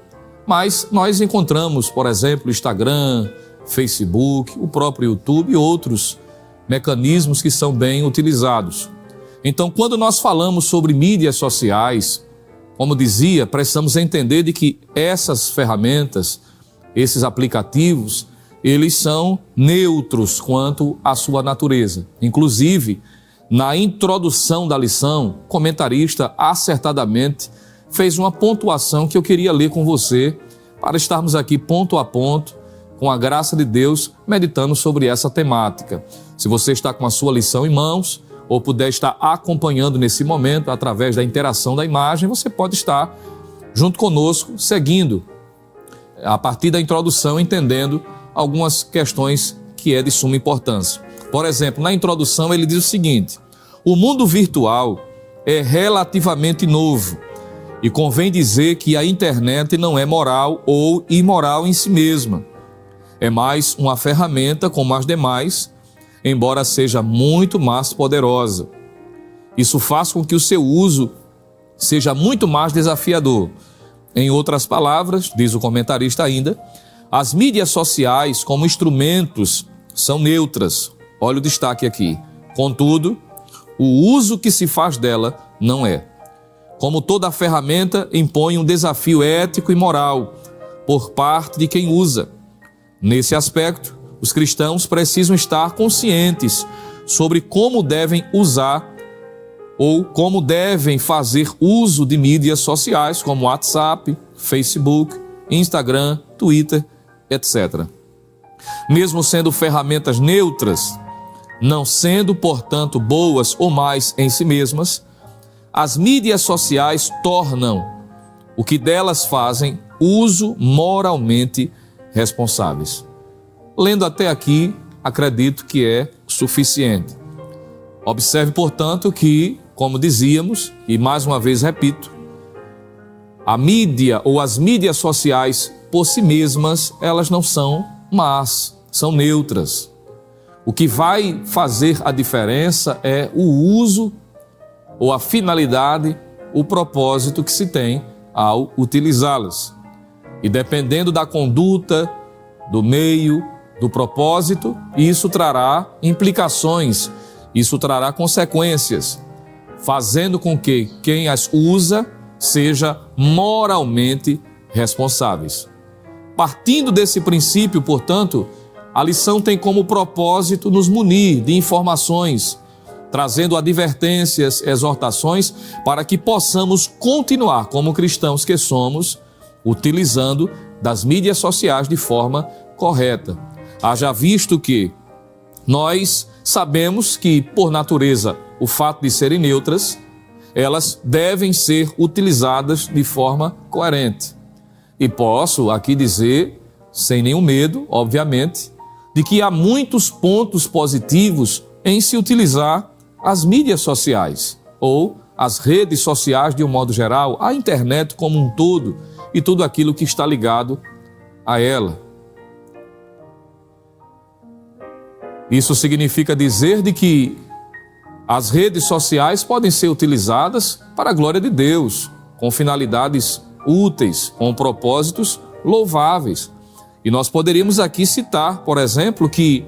Mas nós encontramos, por exemplo, Instagram, Facebook, o próprio YouTube e outros mecanismos que são bem utilizados. Então, quando nós falamos sobre mídias sociais, como dizia, precisamos entender de que essas ferramentas, esses aplicativos, eles são neutros quanto à sua natureza. Inclusive, na introdução da lição, o comentarista acertadamente fez uma pontuação que eu queria ler com você, para estarmos aqui ponto a ponto, com a graça de Deus, meditando sobre essa temática. Se você está com a sua lição em mãos, ou puder estar acompanhando nesse momento, através da interação da imagem, você pode estar junto conosco, seguindo, a partir da introdução, entendendo algumas questões que é de suma importância. Por exemplo, na introdução ele diz o seguinte: o mundo virtual é relativamente novo e convém dizer que a internet não é moral ou imoral em si mesma. É mais uma ferramenta como as demais, embora seja muito mais poderosa. Isso faz com que o seu uso seja muito mais desafiador. Em outras palavras, diz o comentarista ainda, as mídias sociais como instrumentos são neutras. Olha o destaque aqui. Contudo, o uso que se faz dela não é. Como toda ferramenta, impõe um desafio ético e moral por parte de quem usa. Nesse aspecto, os cristãos precisam estar conscientes sobre como devem usar ou como devem fazer uso de mídias sociais como WhatsApp, Facebook, Instagram, Twitter, etc. Mesmo sendo ferramentas neutras, não sendo, portanto, boas ou mais em si mesmas, as mídias sociais tornam o que delas fazem uso moralmente responsáveis. Lendo até aqui, acredito que é suficiente. Observe, portanto, que, como dizíamos, e mais uma vez repito, a mídia ou as mídias sociais por si mesmas, elas não são más, são neutras. O que vai fazer a diferença é o uso ou a finalidade, o propósito que se tem ao utilizá-las. E dependendo da conduta, do meio, do propósito, isso trará implicações, isso trará consequências, fazendo com que quem as usa seja moralmente responsáveis. Partindo desse princípio, portanto, a lição tem como propósito nos munir de informações, trazendo advertências, exortações, para que possamos continuar como cristãos que somos, utilizando das mídias sociais de forma correta. Haja visto que nós sabemos que, por natureza, o fato de serem neutras, elas devem ser utilizadas de forma coerente. E posso aqui dizer, sem nenhum medo, obviamente, de que há muitos pontos positivos em se utilizar as mídias sociais, ou as redes sociais de um modo geral, a internet como um todo e tudo aquilo que está ligado a ela. Isso significa dizer de que as redes sociais podem ser utilizadas para a glória de Deus, com finalidades úteis, com propósitos louváveis. E nós poderíamos aqui citar, por exemplo, que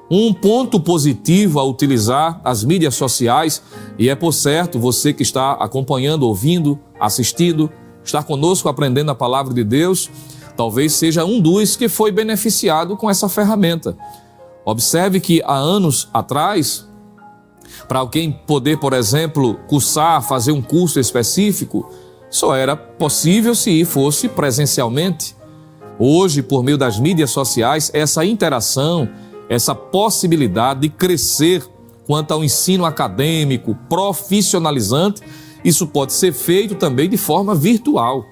um ponto positivo a utilizar as mídias sociais, e é por certo, você que está acompanhando, ouvindo, assistindo, está conosco aprendendo a palavra de Deus, talvez seja um dos que foi beneficiado com essa ferramenta. Observe que há anos atrás, para alguém poder, por exemplo, cursar, fazer um curso específico, só era possível se fosse presencialmente. Hoje, por meio das mídias sociais, essa interação, essa possibilidade de crescer quanto ao ensino acadêmico, profissionalizante, isso pode ser feito também de forma virtual,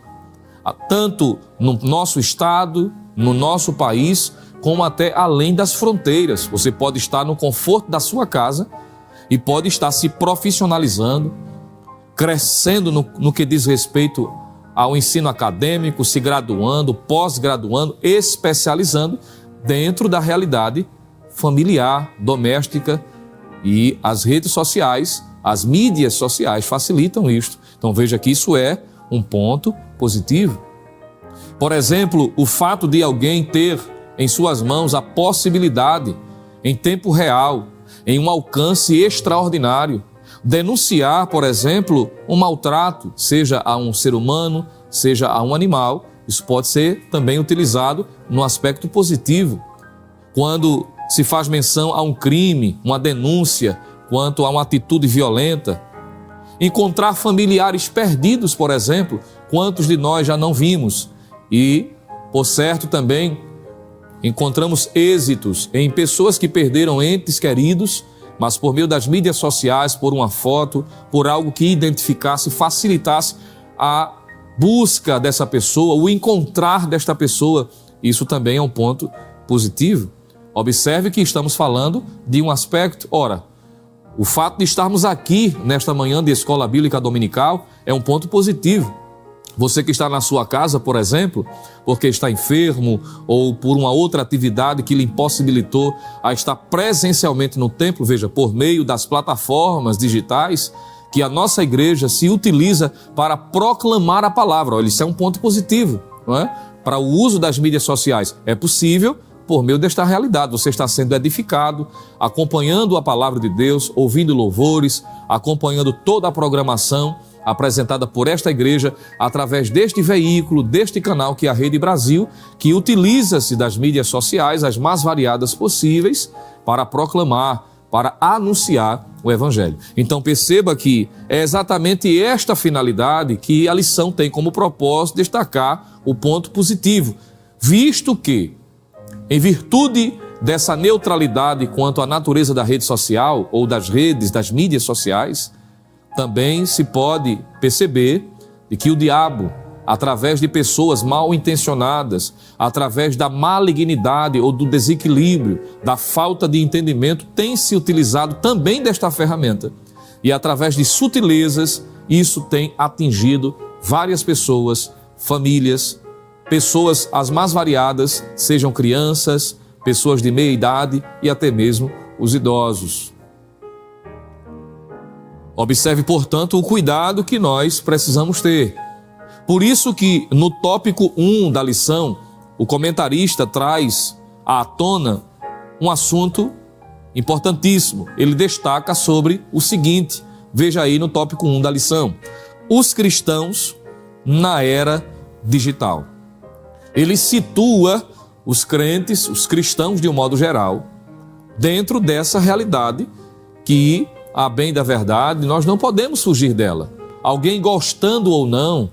tanto no nosso estado, no nosso país, como até além das fronteiras. Você pode estar no conforto da sua casa e pode estar se profissionalizando, crescendo no que diz respeito ao ensino acadêmico, se graduando, pós-graduando, especializando dentro da realidade familiar, doméstica, e as redes sociais, as mídias sociais facilitam isto. Então veja que isso é um ponto positivo. Por exemplo, o fato de alguém ter em suas mãos a possibilidade, em tempo real, em um alcance extraordinário, denunciar, por exemplo, um maltrato, seja a um ser humano, seja a um animal, isso pode ser também utilizado no aspecto positivo. Quando se faz menção a um crime, uma denúncia, quanto a uma atitude violenta. Encontrar familiares perdidos, por exemplo, quantos de nós já não vimos? E, por certo, também encontramos êxitos em pessoas que perderam entes queridos, mas por meio das mídias sociais, por uma foto, por algo que identificasse, facilitasse a busca dessa pessoa, o encontrar desta pessoa. Isso também é um ponto positivo. Observe que estamos falando de um aspecto, o fato de estarmos aqui nesta manhã de escola bíblica dominical é um ponto positivo. Você que está na sua casa, por exemplo, porque está enfermo ou por uma outra atividade que lhe impossibilitou a estar presencialmente no templo, veja, por meio das plataformas digitais que a nossa igreja se utiliza para proclamar a palavra. Olha, isso é um ponto positivo, não é? Para o uso das mídias sociais. É possível por meio desta realidade. Você está sendo edificado, acompanhando a palavra de Deus, ouvindo louvores, acompanhando toda a programação apresentada por esta igreja através deste veículo, deste canal que é a Rede Brasil, que utiliza-se das mídias sociais, as mais variadas possíveis, para proclamar, para anunciar o Evangelho. Então perceba que é exatamente esta finalidade que a lição tem como propósito destacar o ponto positivo, visto que, em virtude dessa neutralidade quanto à natureza da rede social ou das redes, das mídias sociais, também se pode perceber de que o diabo, através de pessoas mal intencionadas, através da malignidade ou do desequilíbrio, da falta de entendimento, tem se utilizado também desta ferramenta. E através de sutilezas, isso tem atingido várias pessoas, famílias, pessoas as mais variadas, sejam crianças, pessoas de meia idade e até mesmo os idosos. Observe, portanto, o cuidado que nós precisamos ter. Por isso que no tópico 1 da lição, o comentarista traz à tona um assunto importantíssimo. Ele destaca sobre o seguinte, veja aí no tópico 1 da lição: os cristãos na era digital. Ele situa os crentes, os cristãos de um modo geral, dentro dessa realidade que, a bem da verdade, nós não podemos fugir dela. Alguém gostando ou não,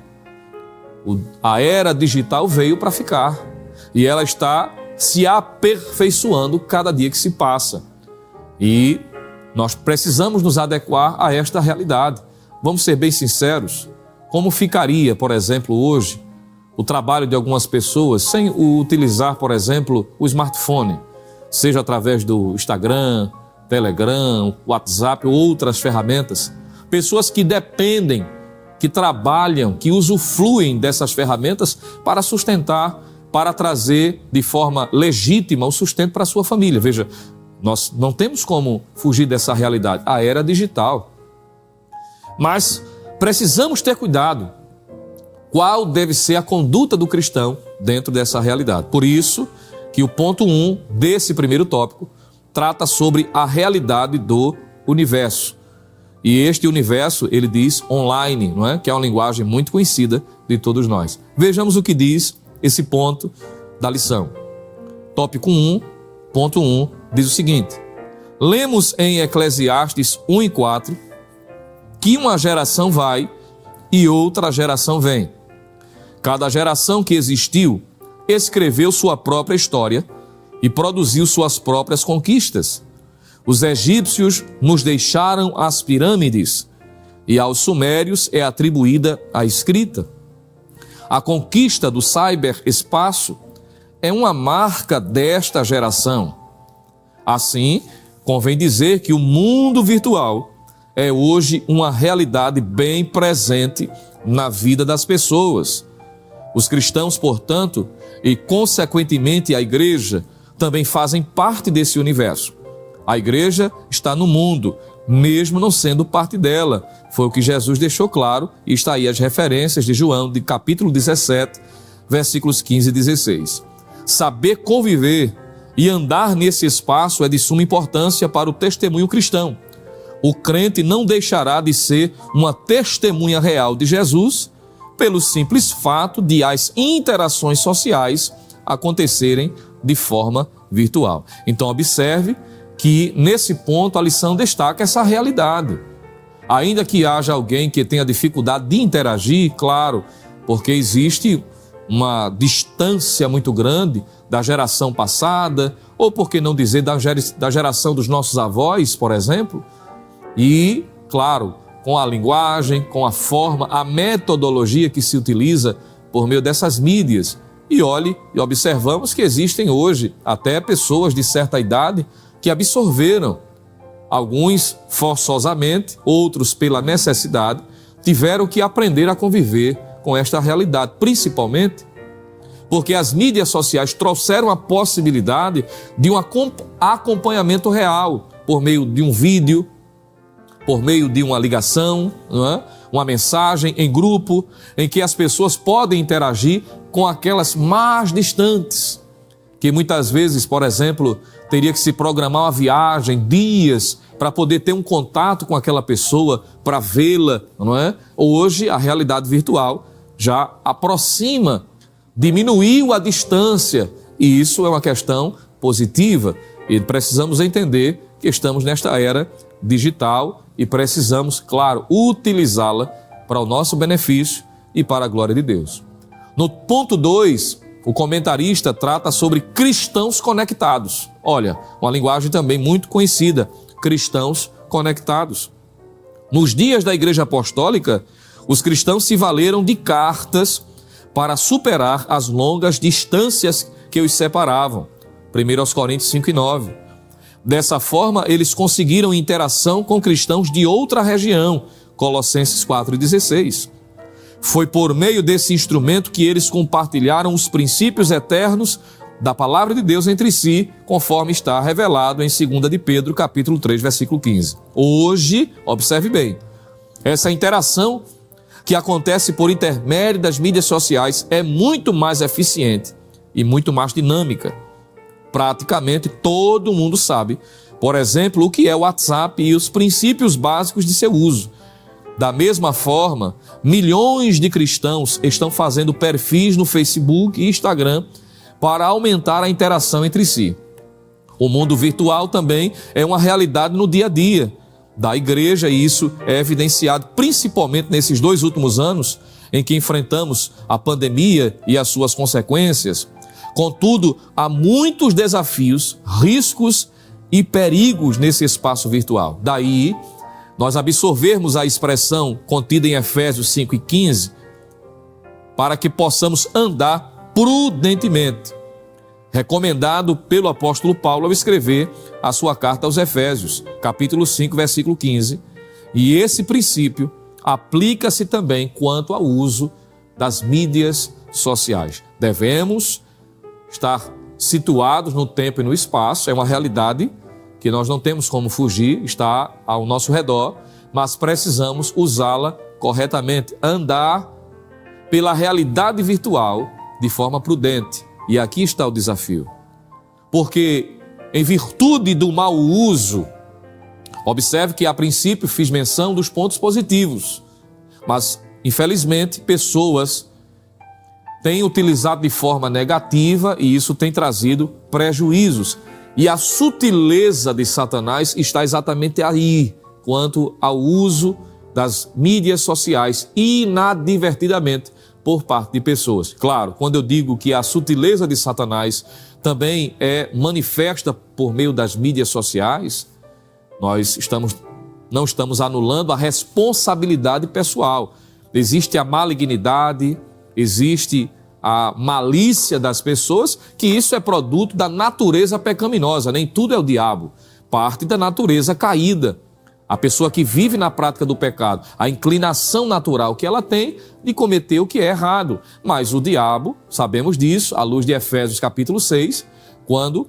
a era digital veio para ficar e ela está se aperfeiçoando cada dia que se passa. E nós precisamos nos adequar a esta realidade. Vamos ser bem sinceros, como ficaria, por exemplo, hoje, o trabalho de algumas pessoas sem utilizar, por exemplo, o smartphone, seja através do Instagram, Telegram, WhatsApp ou outras ferramentas. Pessoas que dependem, que trabalham, que usufruem dessas ferramentas para sustentar, para trazer de forma legítima o sustento para a sua família. Veja, nós não temos como fugir dessa realidade, a era digital. Mas precisamos ter cuidado. Qual deve ser a conduta do cristão dentro dessa realidade? Por isso que o ponto 1 desse primeiro tópico trata sobre a realidade do universo. E este universo, ele diz online, não é? Que é uma linguagem muito conhecida de todos nós. Vejamos o que diz esse ponto da lição. Tópico 1, ponto 1, diz o seguinte: lemos em Eclesiastes 1:4 que uma geração vai e outra geração vem. Cada geração que existiu escreveu sua própria história e produziu suas próprias conquistas. Os egípcios nos deixaram as pirâmides e aos sumérios é atribuída a escrita. A conquista do ciberespaço é uma marca desta geração. Assim, convém dizer que o mundo virtual é hoje uma realidade bem presente na vida das pessoas. Os cristãos, portanto, e consequentemente a igreja, também fazem parte desse universo. A igreja está no mundo, mesmo não sendo parte dela. Foi o que Jesus deixou claro, e está aí as referências de João, de capítulo 17, versículos 15 e 16. Saber conviver e andar nesse espaço é de suma importância para o testemunho cristão. O crente não deixará de ser uma testemunha real de Jesus pelo simples fato de as interações sociais acontecerem de forma virtual. Então observe que nesse ponto a lição destaca essa realidade. Ainda que haja alguém que tenha dificuldade de interagir, claro, porque existe uma distância muito grande da geração passada, ou por que não dizer da geração dos nossos avós, por exemplo, e, claro, com a linguagem, com a forma, a metodologia que se utiliza por meio dessas mídias. E olhe, e observamos que existem hoje até pessoas de certa idade que absorveram, alguns forçosamente, outros pela necessidade, tiveram que aprender a conviver com esta realidade, principalmente porque as mídias sociais trouxeram a possibilidade de um acompanhamento real por meio de um vídeo, por meio de uma ligação, não é? Uma mensagem em grupo, em que as pessoas podem interagir com aquelas mais distantes, que muitas vezes, por exemplo, teria que se programar uma viagem, dias, para poder ter um contato com aquela pessoa, para vê-la, não é? Hoje, a realidade virtual já aproxima, diminuiu a distância, e isso é uma questão positiva, e precisamos entender que estamos nesta era digital e precisamos, claro, utilizá-la para o nosso benefício e para a glória de Deus. No ponto 2, o comentarista trata sobre cristãos conectados. Olha, uma linguagem também muito conhecida, cristãos conectados. Nos dias da Igreja Apostólica, os cristãos se valeram de cartas para superar as longas distâncias que os separavam. 1 Coríntios 5 e 9. Dessa forma, eles conseguiram interação com cristãos de outra região. Colossenses 4 e 16. Foi por meio desse instrumento que eles compartilharam os princípios eternos da palavra de Deus entre si, conforme está revelado em 2 de Pedro, capítulo 3, versículo 15. Hoje, observe bem, essa interação que acontece por intermédio das mídias sociais é muito mais eficiente e muito mais dinâmica. Praticamente todo mundo sabe, por exemplo, o que é o WhatsApp e os princípios básicos de seu uso. Da mesma forma, milhões de cristãos estão fazendo perfis no Facebook e Instagram para aumentar a interação entre si. O mundo virtual também é uma realidade no dia a dia da igreja, e isso é evidenciado principalmente nesses 2 últimos anos em que enfrentamos a pandemia e as suas consequências. Contudo, há muitos desafios, riscos e perigos nesse espaço virtual. Daí, nós absorvermos a expressão contida em Efésios 5 e 15 para que possamos andar prudentemente, recomendado pelo apóstolo Paulo ao escrever a sua carta aos Efésios, capítulo 5, versículo 15. E esse princípio aplica-se também quanto ao uso das mídias sociais. Devemos estar situados no tempo e no espaço, é uma realidade que nós não temos como fugir, está ao nosso redor, mas precisamos usá-la corretamente, andar pela realidade virtual de forma prudente. E aqui está o desafio. Porque, em virtude do mau uso, observe que a princípio fiz menção dos pontos positivos, mas, infelizmente, pessoas têm utilizado de forma negativa e isso tem trazido prejuízos. E a sutileza de Satanás está exatamente aí, quanto ao uso das mídias sociais inadvertidamente por parte de pessoas. Claro, quando eu digo que a sutileza de Satanás também é manifesta por meio das mídias sociais, nós não estamos anulando a responsabilidade pessoal. Existe a malignidade, existe a malícia das pessoas, que isso é produto da natureza pecaminosa, nem tudo é o diabo, parte da natureza caída. A pessoa que vive na prática do pecado, a inclinação natural que ela tem de cometer o que é errado. Mas o diabo, sabemos disso, à luz de Efésios capítulo 6, quando o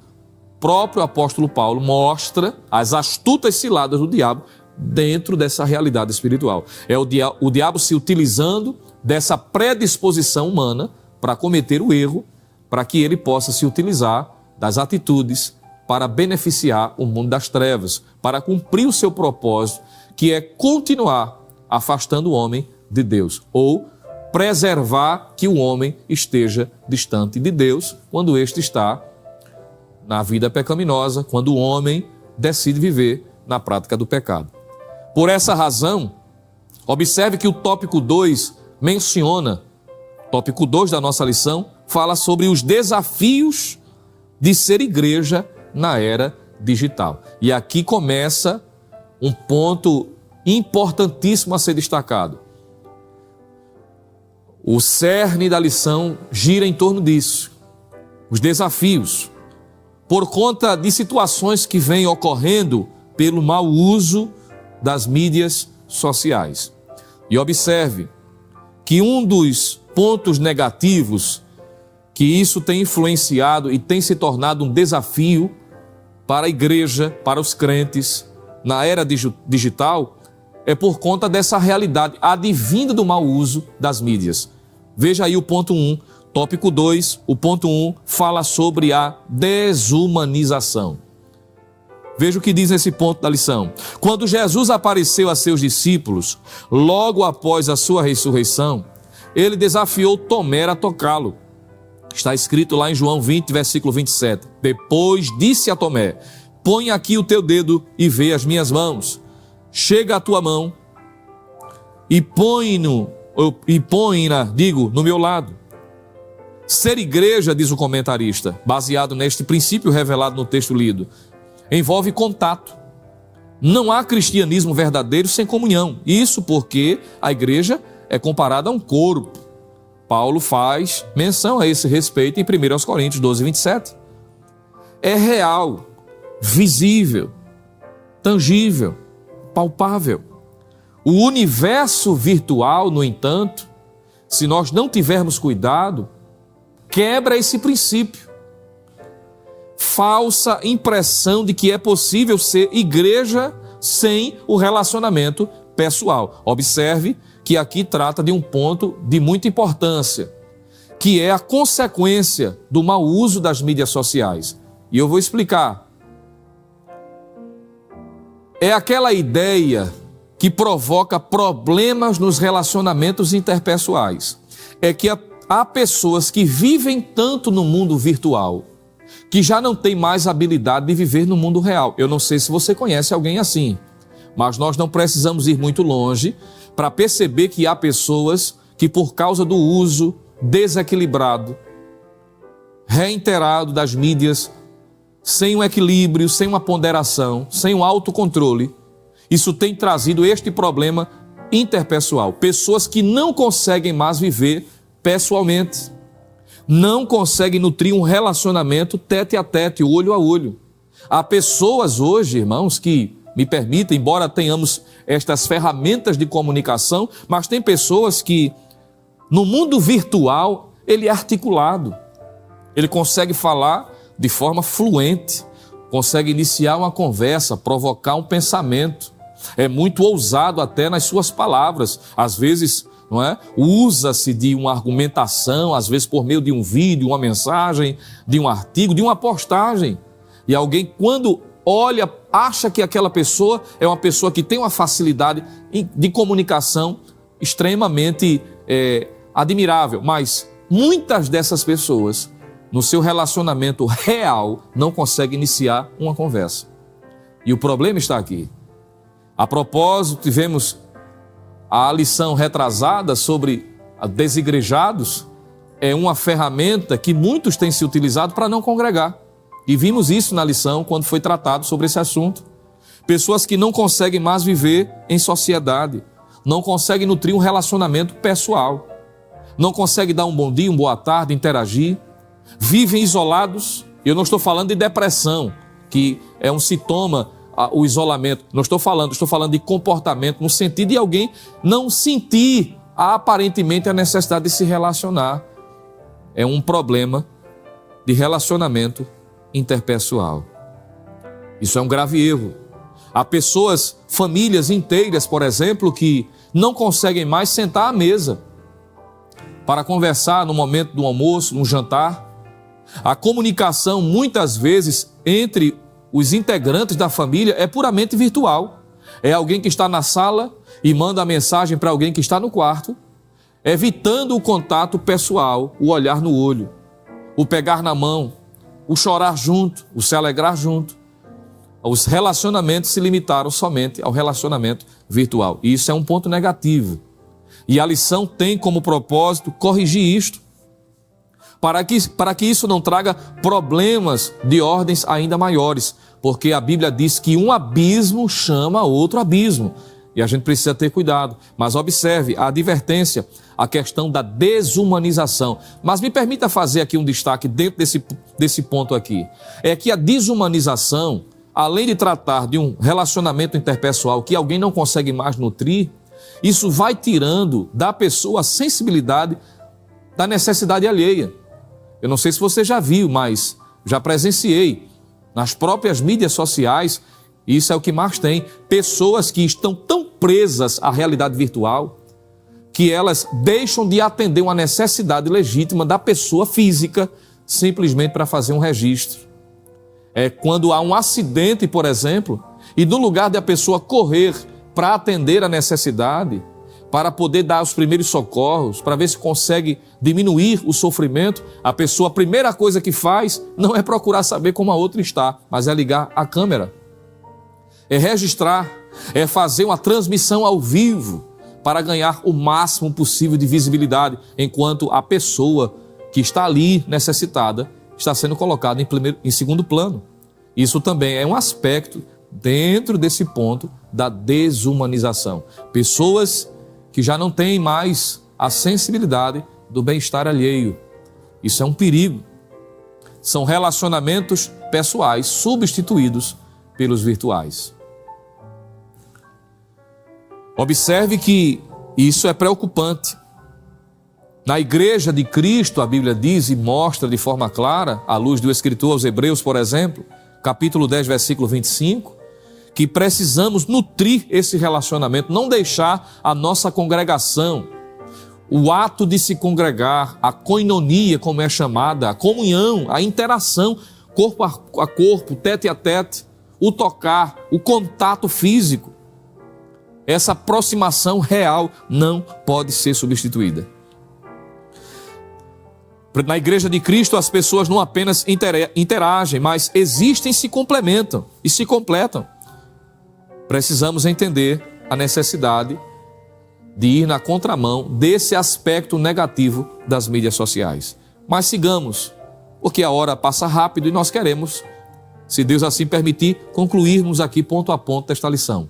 próprio apóstolo Paulo mostra as astutas ciladas do diabo dentro dessa realidade espiritual. É o diabo se utilizando dessa predisposição humana para cometer o erro, para que ele possa se utilizar das atitudes para beneficiar o mundo das trevas, para cumprir o seu propósito, que é continuar afastando o homem de Deus, ou preservar que o homem esteja distante de Deus quando este está na vida pecaminosa, quando o homem decide viver na prática do pecado. Por essa razão, observe que o tópico 2 menciona, tópico 2 da nossa lição, fala sobre os desafios de ser igreja na era digital. E aqui começa um ponto importantíssimo a ser destacado. O cerne da lição gira em torno disso. Os desafios, por conta de situações que vêm ocorrendo pelo mau uso das mídias sociais. E observe que um dos pontos negativos que isso tem influenciado e tem se tornado um desafio para a igreja, para os crentes, na era digital, é por conta dessa realidade advinda do mau uso das mídias. Veja aí o ponto 1, tópico 2, o ponto 1 fala sobre a desumanização. Veja o que diz nesse ponto da lição. Quando Jesus apareceu a seus discípulos, logo após a sua ressurreição, ele desafiou Tomé a tocá-lo. Está escrito lá em João 20, versículo 27. Depois disse a Tomé: põe aqui o teu dedo e vê as minhas mãos. Chega a tua mão e põe-na, no meu lado. Ser igreja, diz o comentarista, baseado neste princípio revelado no texto lido, envolve contato. Não há cristianismo verdadeiro sem comunhão. Isso porque a igreja é comparada a um corpo. Paulo faz menção a esse respeito em 1 Coríntios 12, 27. É real, visível, tangível, palpável. O universo virtual, no entanto, se nós não tivermos cuidado, quebra esse princípio. Falsa impressão de que é possível ser igreja sem o relacionamento pessoal. Observe que aqui trata de um ponto de muita importância, que é a consequência do mau uso das mídias sociais. E eu vou explicar. É aquela ideia que provoca problemas nos relacionamentos interpessoais. É que há pessoas que vivem tanto no mundo virtual que já não tem mais habilidade de viver no mundo real. Eu não sei se você conhece alguém assim, mas nós não precisamos ir muito longe para perceber que há pessoas que, por causa do uso desequilibrado, reiterado das mídias, sem um equilíbrio, sem uma ponderação, sem um autocontrole, isso tem trazido este problema interpessoal. Pessoas que não conseguem mais viver pessoalmente, não conseguem nutrir um relacionamento tete a tete, olho a olho. Há pessoas hoje, irmãos, que me permitem, embora tenhamos estas ferramentas de comunicação, mas tem pessoas que no mundo virtual ele é articulado, ele consegue falar de forma fluente, consegue iniciar uma conversa, provocar um pensamento, é muito ousado até nas suas palavras, às vezes, não é? Usa-se de uma argumentação, às vezes por meio de um vídeo, uma mensagem, de um artigo, de uma postagem, e alguém quando olha, acha que aquela pessoa é uma pessoa que tem uma facilidade de comunicação extremamente admirável, mas muitas dessas pessoas, no seu relacionamento real, não conseguem iniciar uma conversa. E o problema está aqui. A propósito, tivemos a lição retrasada sobre desigrejados, é uma ferramenta que muitos têm se utilizado para não congregar. E vimos isso na lição quando foi tratado sobre esse assunto. Pessoas que não conseguem mais viver em sociedade, não conseguem nutrir um relacionamento pessoal, não conseguem dar um bom dia, uma boa tarde, interagir, vivem isolados. Eu não estou falando de depressão, que é um sintoma o isolamento. Não estou falando de comportamento no sentido de alguém não sentir aparentemente a necessidade de se relacionar. É um problema de relacionamento interpessoal. Isso é um grave erro. Há pessoas, famílias inteiras, por exemplo, que não conseguem mais sentar à mesa para conversar no momento do almoço, no jantar. A comunicação, muitas vezes, entre os integrantes da família é puramente virtual. É alguém que está na sala e manda a mensagem para alguém que está no quarto, evitando o contato pessoal, o olhar no olho, o pegar na mão, o chorar junto, o se alegrar junto. Os relacionamentos se limitaram somente ao relacionamento virtual. E isso é um ponto negativo. E a lição tem como propósito corrigir isto, para que isso não traga problemas de ordens ainda maiores, porque a Bíblia diz que um abismo chama outro abismo, e a gente precisa ter cuidado. Mas observe a advertência, a questão da desumanização. Mas me permita fazer aqui um destaque dentro desse ponto aqui. É que a desumanização, além de tratar de um relacionamento interpessoal que alguém não consegue mais nutrir, isso vai tirando da pessoa a sensibilidade da necessidade alheia. Eu não sei se você já viu, mas já presenciei nas próprias mídias sociais, isso é o que mais tem, pessoas que estão tão presas à realidade virtual que elas deixam de atender uma necessidade legítima da pessoa física simplesmente para fazer um registro. É quando há um acidente, por exemplo, e no lugar de a pessoa correr para atender a necessidade, para poder dar os primeiros socorros, para ver se consegue diminuir o sofrimento, a pessoa, a primeira coisa que faz não é procurar saber como a outra está, mas é ligar a câmera, é registrar, é fazer uma transmissão ao vivo para ganhar o máximo possível de visibilidade, enquanto a pessoa que está ali necessitada está sendo colocada em segundo plano. Isso também é um aspecto dentro desse ponto da desumanização. Pessoas que já não têm mais a sensibilidade do bem-estar alheio. Isso é um perigo. São relacionamentos pessoais substituídos pelos virtuais. Observe que isso é preocupante. Na igreja de Cristo, a Bíblia diz e mostra de forma clara, à luz do escritor aos Hebreus, por exemplo, capítulo 10, versículo 25, que precisamos nutrir esse relacionamento, não deixar a nossa congregação, o ato de se congregar, a koinonia, como é chamada, a comunhão, a interação, corpo a corpo, tete a tete, o tocar, o contato físico, essa aproximação real não pode ser substituída. Na igreja de Cristo, as pessoas não apenas interagem, mas existem e se complementam e se completam. Precisamos entender a necessidade de ir na contramão desse aspecto negativo das mídias sociais. Mas sigamos, porque a hora passa rápido e nós queremos, se Deus assim permitir, concluirmos aqui ponto a ponto desta lição.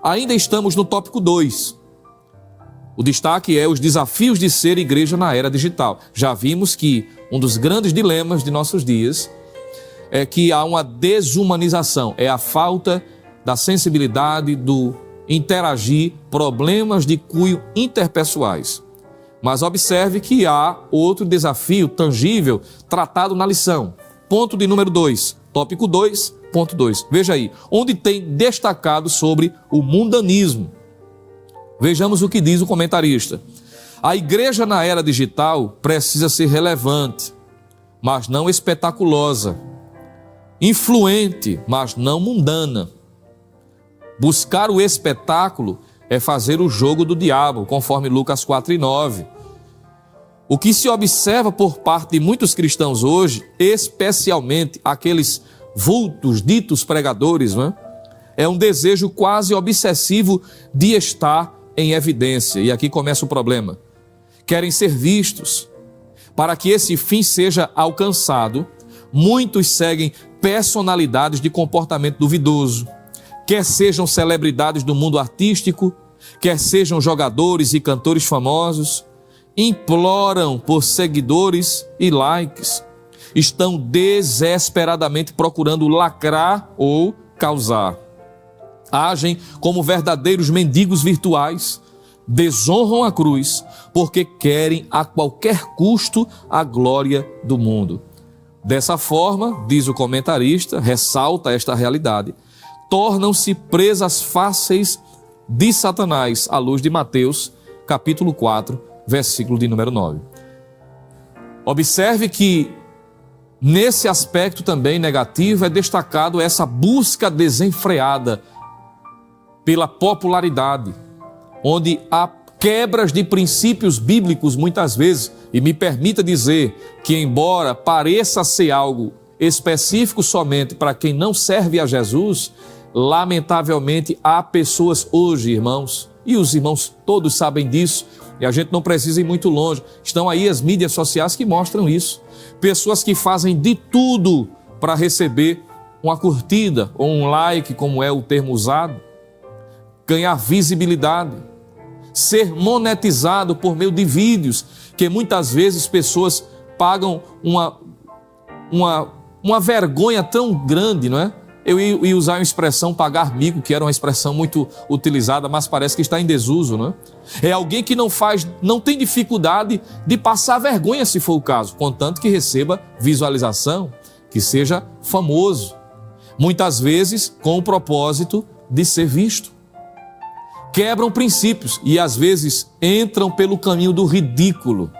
Ainda estamos no tópico 2. O destaque é os desafios de ser igreja na era digital. Já vimos que um dos grandes dilemas de nossos dias é que há uma desumanização, é a falta da sensibilidade, do interagir, problemas de cunho interpessoais. Mas observe que há outro desafio tangível tratado na lição. Ponto de número 2, tópico 2, ponto 2. Veja aí, onde tem destacado sobre o mundanismo. Vejamos o que diz o comentarista. A igreja na era digital precisa ser relevante, mas não espetaculosa. Influente, mas não mundana. Buscar o espetáculo é fazer o jogo do diabo, conforme Lucas 4:9. O que se observa por parte de muitos cristãos hoje, especialmente aqueles vultos ditos pregadores, não é? É um desejo quase obsessivo de estar em evidência. E aqui começa o problema. Querem ser vistos. Para que esse fim seja alcançado, muitos seguem personalidades de comportamento duvidoso, quer sejam celebridades do mundo artístico, quer sejam jogadores e cantores famosos, imploram por seguidores e likes, estão desesperadamente procurando lacrar ou causar. agem como verdadeiros mendigos virtuais, desonram a cruz porque querem a qualquer custo a glória do mundo. Dessa forma, diz o comentarista, ressalta esta realidade, tornam-se presas fáceis de Satanás, à luz de Mateus, capítulo 4, versículo de número 9. Observe que nesse aspecto também negativo é destacado essa busca desenfreada pela popularidade, onde há quebras de princípios bíblicos muitas vezes, e me permita dizer que, embora pareça ser algo específico somente para quem não serve a Jesus, lamentavelmente há pessoas hoje, irmãos, e os irmãos todos sabem disso, e a gente não precisa ir muito longe, estão aí as mídias sociais que mostram isso, pessoas que fazem de tudo para receber uma curtida ou um like, como é o termo usado, ganhar visibilidade, ser monetizado por meio de vídeos, que muitas vezes pessoas pagam uma vergonha tão grande, não é? Eu ia usar a expressão pagar mico, que era uma expressão muito utilizada, mas parece que está em desuso, não é? É alguém que não tem dificuldade de passar vergonha, se for o caso, contanto que receba visualização, que seja famoso, muitas vezes com o propósito de ser visto. Quebram princípios e às vezes entram pelo caminho do ridículo,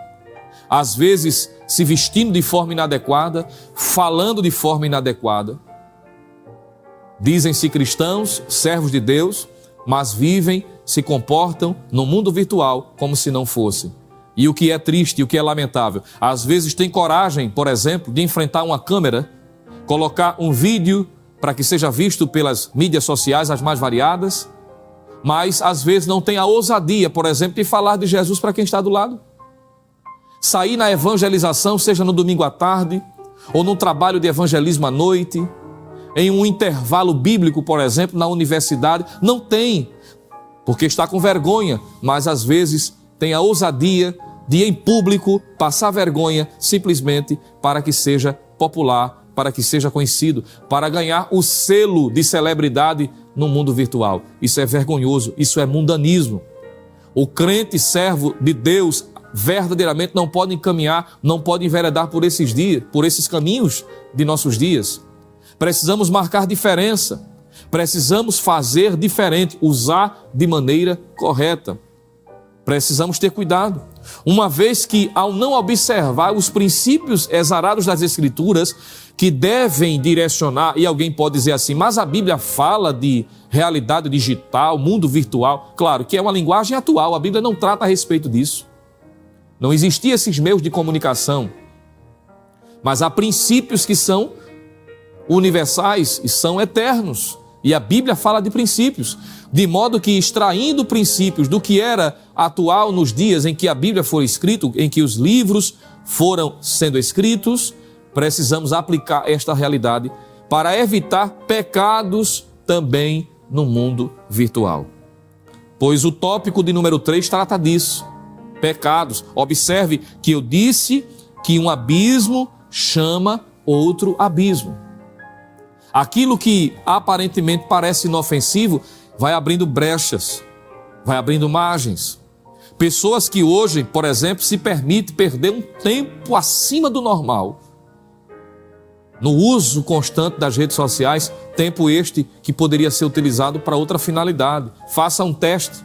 às vezes se vestindo de forma inadequada, falando de forma inadequada. Dizem-se cristãos, servos de Deus, mas vivem, se comportam no mundo virtual como se não fossem. E o que é triste, o que é lamentável, às vezes tem coragem, por exemplo, de enfrentar uma câmera, colocar um vídeo para que seja visto pelas mídias sociais as mais variadas, mas às vezes não tem a ousadia, por exemplo, de falar de Jesus para quem está do lado. Sair na evangelização, seja no domingo à tarde, ou num trabalho de evangelismo à noite, em um intervalo bíblico, por exemplo, na universidade, não tem, porque está com vergonha, mas às vezes tem a ousadia de em público passar vergonha simplesmente para que seja popular, para que seja conhecido, para ganhar o selo de celebridade no mundo virtual. Isso é vergonhoso, isso é mundanismo. O crente servo de Deus verdadeiramente não pode caminhar, não pode enveredar por esses dias, por esses caminhos de nossos dias. Precisamos marcar diferença, precisamos fazer diferente, usar de maneira correta. Precisamos ter cuidado, uma vez que, ao não observar os princípios exarados das Escrituras, que devem direcionar, e alguém pode dizer assim, mas a Bíblia fala de realidade digital, mundo virtual. Claro que é uma linguagem atual, a Bíblia não trata a respeito disso. Não existiam esses meios de comunicação, mas há princípios que são universais e são eternos. E a Bíblia fala de princípios, de modo que, extraindo princípios do que era atual nos dias em que a Bíblia foi escrita, em que os livros foram sendo escritos, precisamos aplicar esta realidade para evitar pecados também no mundo virtual. Pois o tópico de número 3 trata disso, pecados. Observe que eu disse que um abismo chama outro abismo. Aquilo que aparentemente parece inofensivo vai abrindo brechas, vai abrindo margens. Pessoas que hoje, por exemplo, se permitem perder um tempo acima do normal no uso constante das redes sociais, tempo este que poderia ser utilizado para outra finalidade. Faça um teste.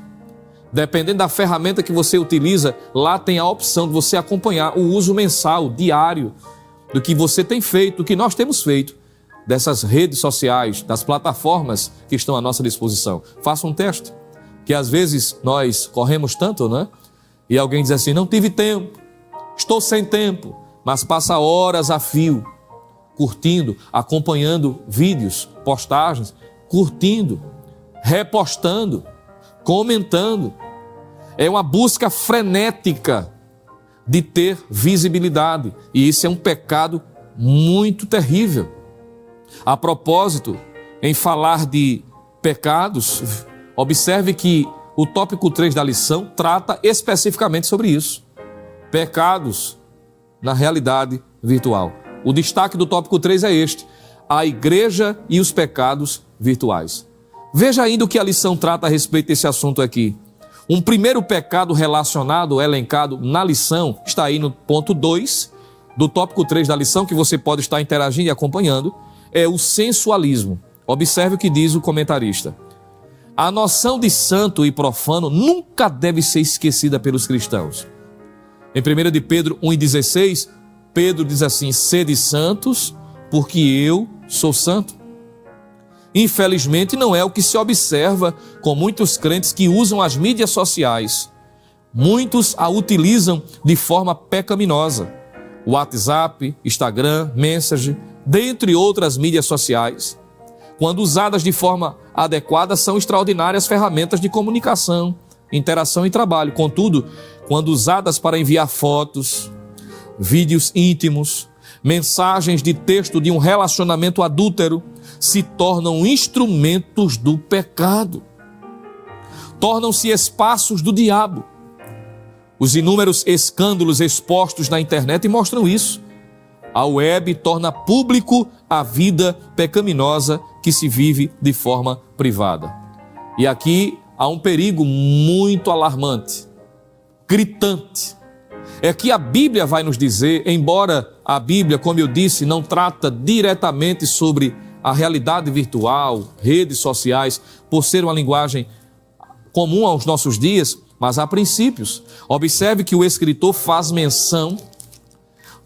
Dependendo da ferramenta que você utiliza, lá tem a opção de você acompanhar o uso mensal, diário, do que você tem feito, do que nós temos feito, dessas redes sociais, das plataformas que estão à nossa disposição. Faça um teste, que às vezes nós corremos tanto, né? E alguém diz assim, não tive tempo, estou sem tempo, mas passa horas a fio, curtindo, acompanhando vídeos, postagens, curtindo, repostando, comentando. É uma busca frenética de ter visibilidade, e isso é um pecado muito terrível. A propósito, em falar de pecados, observe que o tópico 3 da lição trata especificamente sobre isso. Pecados na realidade virtual. O destaque do tópico 3 é este: a igreja e os pecados virtuais. Veja ainda o que a lição trata a respeito desse assunto aqui. Um primeiro pecado relacionado, elencado na lição, está aí no ponto 2, do tópico 3 da lição, que você pode estar interagindo e acompanhando, é o sensualismo. Observe o que diz o comentarista. A noção de santo e profano nunca deve ser esquecida pelos cristãos. Em 1 de Pedro 1,16, Pedro diz assim: sede santos, porque eu sou santo. Infelizmente, não é o que se observa com muitos crentes que usam as mídias sociais. Muitos a utilizam de forma pecaminosa. WhatsApp, Instagram, Messenger, dentre outras mídias sociais, quando usadas de forma adequada, são extraordinárias ferramentas de comunicação, interação e trabalho. Contudo, quando usadas para enviar fotos, vídeos íntimos, mensagens de texto de um relacionamento adúltero, se tornam instrumentos do pecado. Tornam-se espaços do diabo. Os inúmeros escândalos expostos na internet mostram isso. A web torna público a vida pecaminosa que se vive de forma privada. E aqui há um perigo muito alarmante, gritante. É que a Bíblia vai nos dizer, embora a Bíblia, como eu disse, não trata diretamente sobre a realidade virtual, redes sociais, por ser uma linguagem comum aos nossos dias, mas há princípios. Observe que o escritor faz menção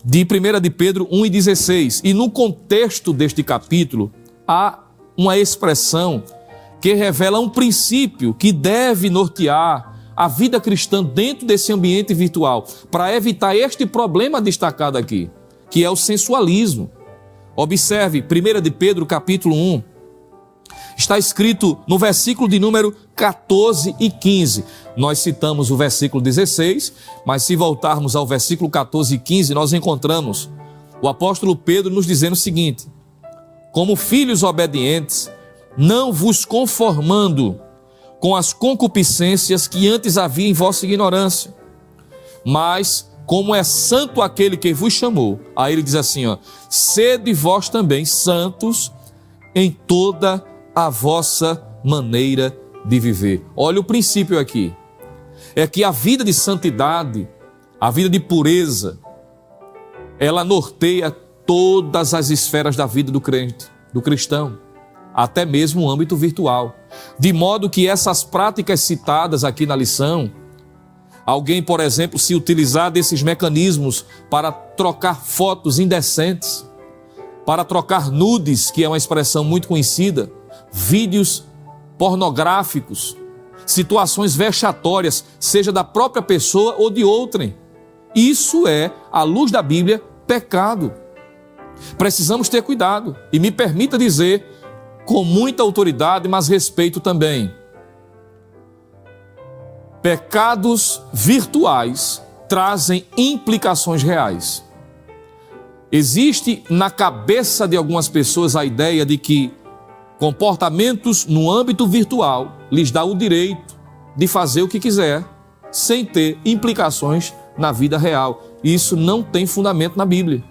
de 1 de Pedro 1,16. E no contexto deste capítulo, há uma expressão que revela um princípio que deve nortear a vida cristã dentro desse ambiente virtual, para evitar este problema destacado aqui, que é o sensualismo. Observe, 1 de Pedro, capítulo 1, está escrito no versículo de número 14 e 15. Nós citamos o versículo 16, mas se voltarmos ao versículo 14 e 15, nós encontramos o apóstolo Pedro nos dizendo o seguinte: como filhos obedientes, não vos conformando com as concupiscências que antes havia em vossa ignorância, mas como é santo aquele que vos chamou. Aí ele diz assim, sede vós também santos em toda a vossa maneira de viver. Olha o princípio aqui. É que a vida de santidade, a vida de pureza, ela norteia todas as esferas da vida do crente, do cristão, até mesmo o âmbito virtual. De modo que essas práticas citadas aqui na lição, alguém, por exemplo, se utilizar desses mecanismos para trocar fotos indecentes, para trocar nudes, que é uma expressão muito conhecida, vídeos pornográficos, situações vexatórias, seja da própria pessoa ou de outrem. Isso é, à luz da Bíblia, pecado. Precisamos ter cuidado. E me permita dizer, com muita autoridade, mas respeito também, pecados virtuais trazem implicações reais. Existe na cabeça de algumas pessoas a ideia de que comportamentos no âmbito virtual lhes dá o direito de fazer o que quiser, sem ter implicações na vida real. Isso não tem fundamento na Bíblia.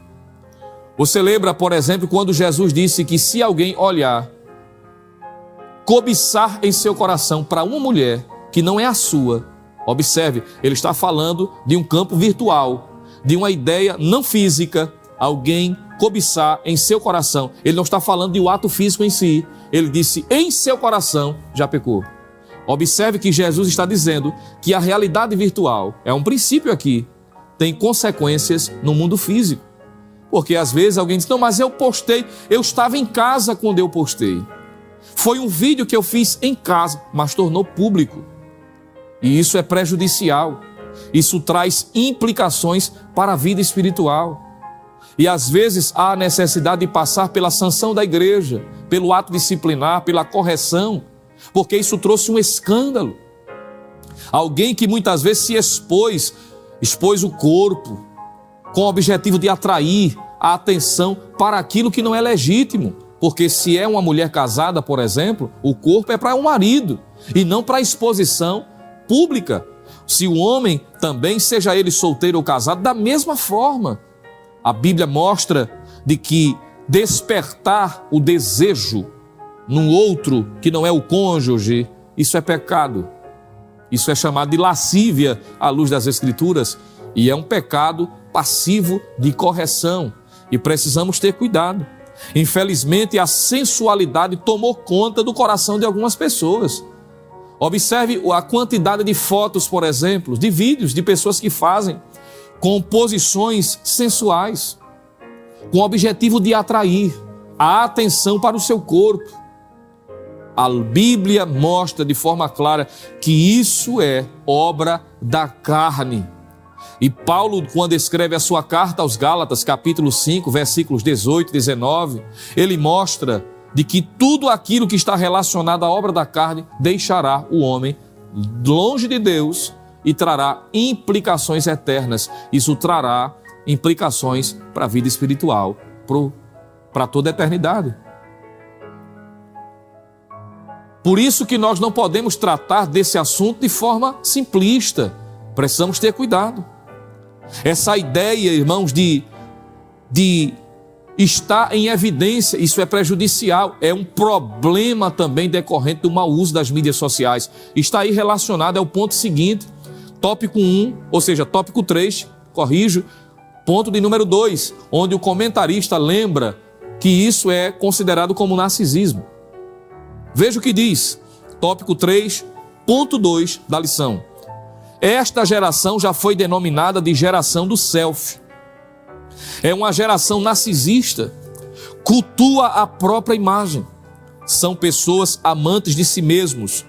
Você lembra, por exemplo, quando Jesus disse que se alguém olhar, cobiçar em seu coração para uma mulher que não é a sua, observe, ele está falando de um campo virtual, de uma ideia não física, alguém cobiçar em seu coração. Ele não está falando de um ato físico em si, ele disse em seu coração já pecou. Observe que Jesus está dizendo que a realidade virtual, é um princípio aqui, tem consequências no mundo físico. Porque às vezes alguém diz, não, mas eu postei, eu estava em casa quando eu postei. Foi um vídeo que eu fiz em casa, mas tornou público. E isso é prejudicial. Isso traz implicações para a vida espiritual. E às vezes há necessidade de passar pela sanção da igreja, pelo ato disciplinar, pela correção, porque isso trouxe um escândalo. Alguém que muitas vezes se expôs o corpo, com o objetivo de atrair a atenção para aquilo que não é legítimo. Porque se é uma mulher casada, por exemplo, o corpo é para um marido e não para exposição pública. Se o homem também, seja ele solteiro ou casado, da mesma forma. A Bíblia mostra de que despertar o desejo num outro que não é o cônjuge, isso é pecado. Isso é chamado de lascívia à luz das Escrituras e é um pecado passivo de correção e precisamos ter cuidado. Infelizmente, a sensualidade tomou conta do coração de algumas pessoas. Observe a quantidade de fotos, por exemplo, de vídeos de pessoas que fazem composições sensuais com o objetivo de atrair a atenção para o seu corpo. A Bíblia mostra de forma clara que isso é obra da carne. E Paulo, quando escreve a sua carta aos Gálatas, capítulo 5, versículos 18 e 19, ele mostra de que tudo aquilo que está relacionado à obra da carne deixará o homem longe de Deus e trará implicações eternas. Isso trará implicações para a vida espiritual, para toda a eternidade. Por isso que nós não podemos tratar desse assunto de forma simplista. Precisamos ter cuidado. Essa ideia, irmãos, de estar em evidência, isso é prejudicial, é um problema também decorrente do mau uso das mídias sociais. Está aí relacionado ao ponto seguinte, tópico 1, ou seja, tópico 3, corrijo, ponto de número 2, onde o comentarista lembra que isso é considerado como narcisismo. Veja o que diz, tópico 3, ponto 2 da lição. Esta geração já foi denominada de geração do selfie. É uma geração narcisista, cultua a própria imagem. São pessoas amantes de si mesmos,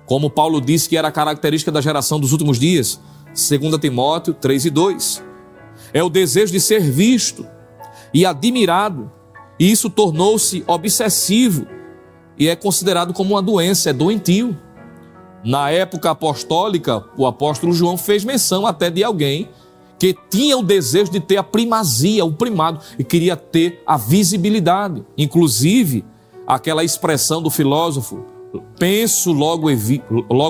como Paulo disse que era a característica da geração dos últimos dias, 2 Timóteo 3:2. É o desejo de ser visto e admirado, e isso tornou-se obsessivo e é considerado como uma doença, é doentio. Na época apostólica, o apóstolo João fez menção até de alguém que tinha o desejo de ter a primazia, o primado, e queria ter a visibilidade. Inclusive, aquela expressão do filósofo, penso, logo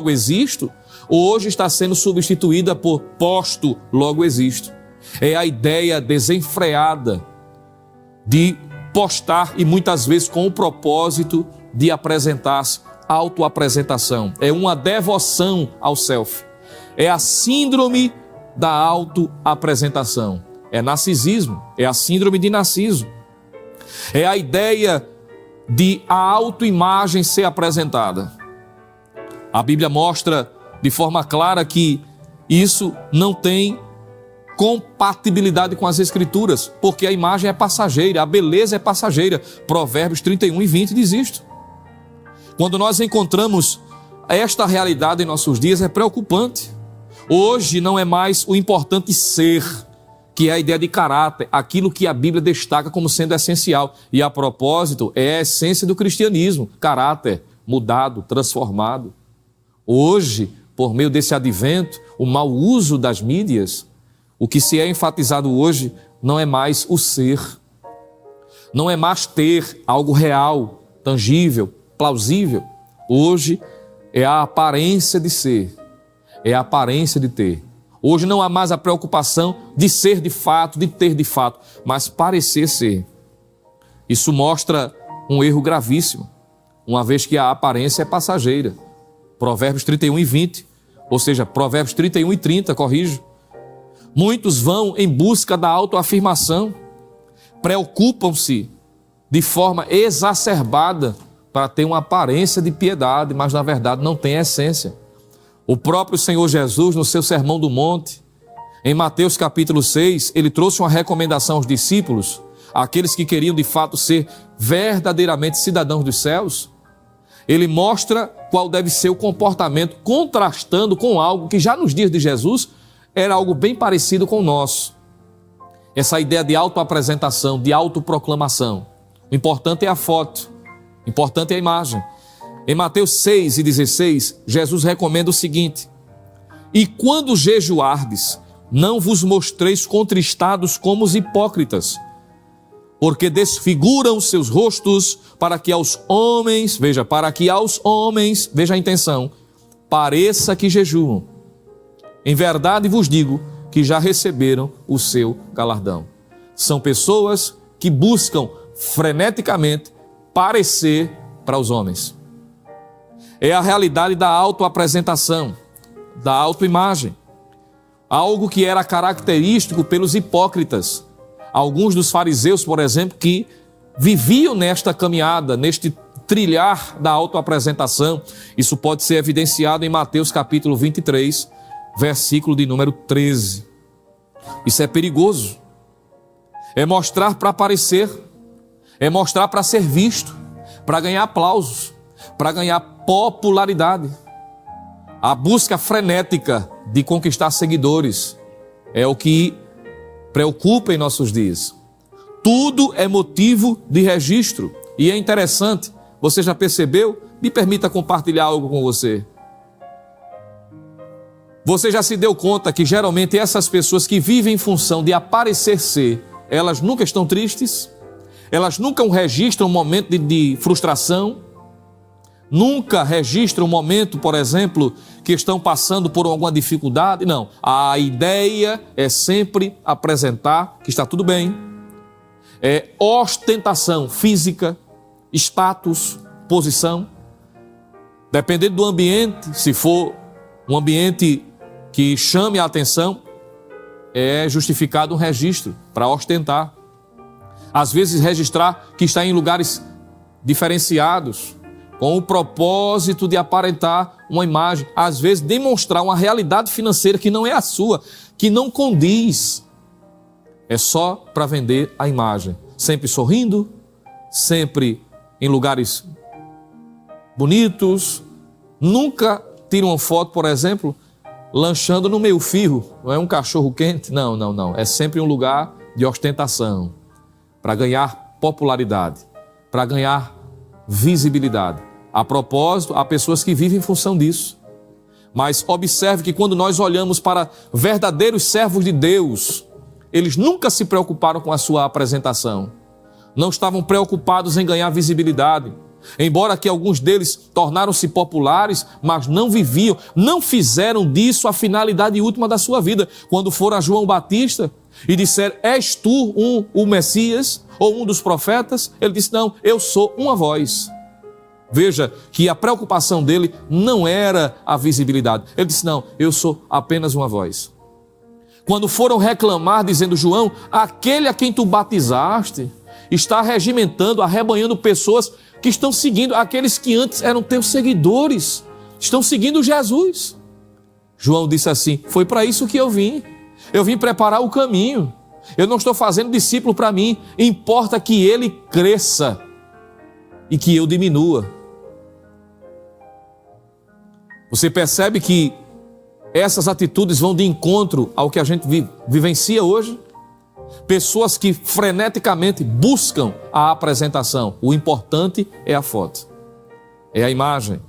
existo, hoje está sendo substituída por posto, logo existo. É a ideia desenfreada de postar e muitas vezes com o propósito de apresentar-se, autoapresentação. É uma devoção ao self. É a síndrome da autoapresentação. É narcisismo, é a síndrome de Narciso. É a ideia de a autoimagem ser apresentada. A Bíblia mostra de forma clara que isso não tem compatibilidade com as Escrituras, porque a imagem é passageira, a beleza é passageira. Provérbios 31 e 20 diz isto. Quando nós encontramos esta realidade em nossos dias, é preocupante. Hoje não é mais o importante ser, que é a ideia de caráter, aquilo que a Bíblia destaca como sendo essencial. E a propósito, é a essência do cristianismo, caráter mudado, transformado. Hoje, por meio desse advento, o mau uso das mídias, o que se é enfatizado hoje não é mais o ser, não é mais ter algo real, tangível, plausível. Hoje é a aparência de ser, é a aparência de ter. Hoje não há mais a preocupação de ser de fato, de ter de fato, mas parecer ser. Isso mostra um erro gravíssimo, uma vez que a aparência é passageira. Provérbios 31 e 20, ou seja, Provérbios 31 e 30, corrijo. Muitos vão em busca da autoafirmação, preocupam-se de forma exacerbada para ter uma aparência de piedade, mas na verdade não tem essência. O próprio Senhor Jesus, no seu Sermão do Monte, em Mateus capítulo 6, ele trouxe uma recomendação aos discípulos, aqueles que queriam de fato ser verdadeiramente cidadãos dos céus. Ele mostra qual deve ser o comportamento, contrastando com algo que já nos dias de Jesus era algo bem parecido com o nosso. Essa ideia de autoapresentação, de autoproclamação. O importante é a foto, o importante é a imagem. Em Mateus 6 e 16, Jesus recomenda o seguinte: e quando jejuardes, não vos mostreis contristados como os hipócritas, porque desfiguram seus rostos para que aos homens, veja a intenção, pareça que jejuam. Em verdade vos digo que já receberam o seu galardão. São pessoas que buscam freneticamente parecer para os homens. É a realidade da autoapresentação, da autoimagem. Algo que era característico pelos hipócritas. Alguns dos fariseus, por exemplo, que viviam nesta caminhada, neste trilhar da autoapresentação. Isso pode ser evidenciado em Mateus capítulo 23, versículo de número 13. Isso é perigoso. É mostrar para aparecer, é mostrar para ser visto, para ganhar aplausos, para ganhar popularidade. A busca frenética de conquistar seguidores é o que preocupa em nossos dias. Tudo é motivo de registro. E é interessante, você já percebeu? Me permita compartilhar algo com você. Você já se deu conta que geralmente essas pessoas que vivem em função de aparecer ser, elas nunca estão tristes? Elas nunca registram um momento de frustração? Nunca registram um momento, por exemplo, que estão passando por alguma dificuldade? Não. A ideia é sempre apresentar que está tudo bem. É ostentação física, status, posição. Dependendo do ambiente, se for um ambiente que chame a atenção, é justificado um registro para ostentar. Às vezes registrar que está em lugares diferenciados, com o propósito de aparentar uma imagem, às vezes demonstrar uma realidade financeira que não é a sua, que não condiz. É só para vender a imagem. Sempre sorrindo, sempre em lugares bonitos. Nunca tira uma foto, por exemplo, lanchando no meio-fio. Não é um cachorro quente, não. É sempre um lugar de ostentação, para ganhar popularidade, para ganhar visibilidade. A propósito, há pessoas que vivem em função disso. Mas observe que quando nós olhamos para verdadeiros servos de Deus, eles nunca se preocuparam com a sua apresentação. Não estavam preocupados em ganhar visibilidade. Embora que alguns deles tornaram-se populares, mas não viviam, não fizeram disso a finalidade última da sua vida. Quando foram a João Batista e disseram, és tu o Messias ou um dos profetas? Ele disse, não, eu sou uma voz. Veja que a preocupação dele não era a visibilidade. Ele disse, não, eu sou apenas uma voz. Quando foram reclamar, dizendo, João, aquele a quem tu batizaste está regimentando, arrebanhando pessoas que estão seguindo, aqueles que antes eram teus seguidores, estão seguindo Jesus. João disse assim, foi para isso que eu vim preparar o caminho. Eu não estou fazendo discípulo para mim, importa que ele cresça e que eu diminua. Você percebe que essas atitudes vão de encontro ao que a gente vivencia hoje? Pessoas que freneticamente buscam a apresentação. O importante é a foto, é a imagem,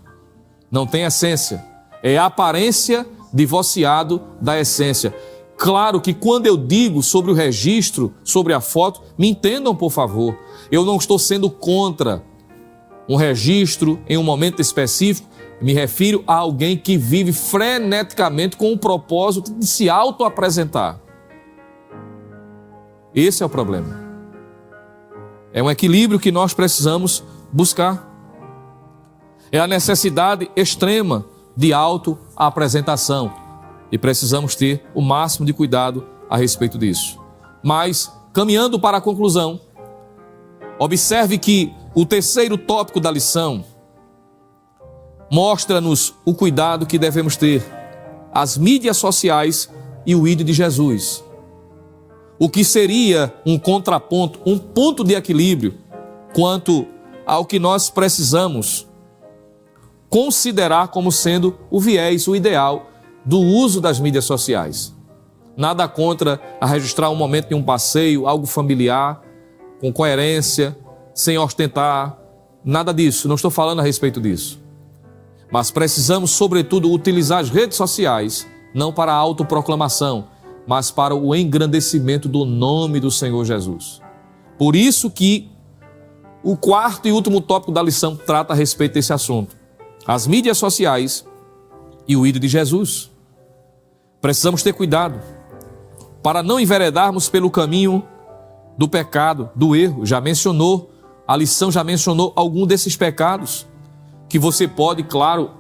não tem essência, é a aparência divorciado da essência. Claro que quando eu digo sobre o registro, sobre a foto, me entendam por favor, eu não estou sendo contra um registro em um momento específico, me refiro a alguém que vive freneticamente com o propósito de se auto-apresentar. Esse é o problema. É um equilíbrio que nós precisamos buscar. É a necessidade extrema de auto-apresentação. E precisamos ter o máximo de cuidado a respeito disso. Mas, caminhando para a conclusão, observe que o terceiro tópico da lição mostra-nos o cuidado que devemos ter, as mídias sociais e o ID de Jesus. O que seria um contraponto, um ponto de equilíbrio quanto ao que nós precisamos considerar como sendo o viés, o ideal do uso das mídias sociais. Nada contra a registrar um momento de um passeio, algo familiar, com coerência, sem ostentar, nada disso, não estou falando a respeito disso. Mas precisamos, sobretudo, utilizar as redes sociais, não para a autoproclamação, mas para o engrandecimento do nome do Senhor Jesus. Por isso que o quarto e último tópico da lição trata a respeito desse assunto. As mídias sociais e o ID de Jesus. Precisamos ter cuidado para não enveredarmos pelo caminho do pecado, do erro. Já mencionou A lição já mencionou algum desses pecados que você pode, claro,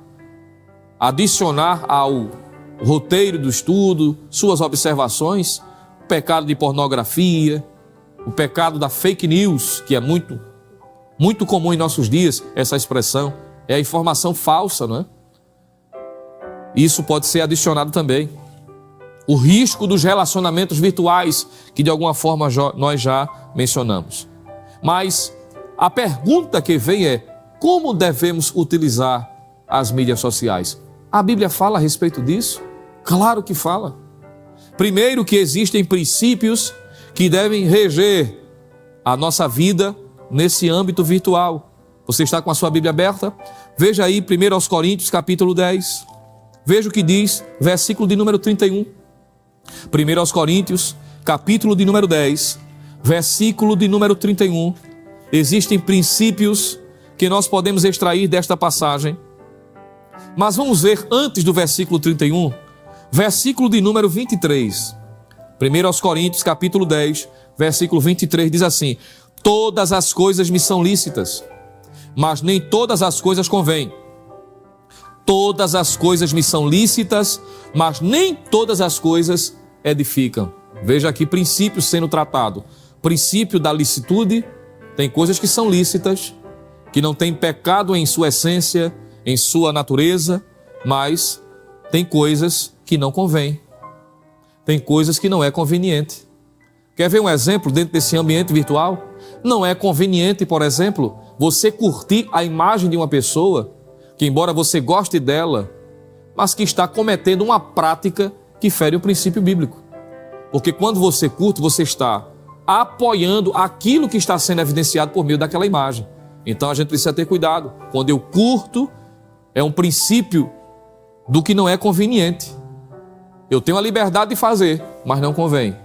adicionar ao roteiro do estudo, suas observações. O pecado de pornografia, o pecado da fake news, que é muito comum em nossos dias, essa expressão, é a informação falsa, não é? Isso pode ser adicionado também. O risco dos relacionamentos virtuais, que de alguma forma nós já mencionamos. Mas a pergunta que vem é: como devemos utilizar as mídias sociais? A Bíblia fala a respeito disso? Claro que fala. Primeiro, que existem princípios que devem reger a nossa vida nesse âmbito virtual. Você está com a sua Bíblia aberta? Veja aí 1 Coríntios capítulo 10. Veja o que diz, versículo de número 31. 1 Coríntios capítulo de número 10, versículo de número 31. Existem princípios que nós podemos extrair desta passagem. Mas vamos ver antes do versículo 31, versículo de número 23. 1 Coríntios capítulo 10, versículo 23 diz assim: todas as coisas me são lícitas, mas nem todas as coisas convêm. Todas as coisas me são lícitas, mas nem todas as coisas edificam. Veja aqui princípios sendo tratado. Princípio da licitude, tem coisas que são lícitas, que não tem pecado em sua essência, em sua natureza, mas tem coisas que não convêm. Tem coisas que não é conveniente. Quer ver um exemplo dentro desse ambiente virtual? Não é conveniente, por exemplo, você curtir a imagem de uma pessoa que, embora você goste dela, mas que está cometendo uma prática que fere o princípio bíblico. Porque quando você curte, você está apoiando aquilo que está sendo evidenciado por meio daquela imagem. Então a gente precisa ter cuidado. Quando eu curto, é um princípio do que não é conveniente. Eu tenho a liberdade de fazer, mas não convém.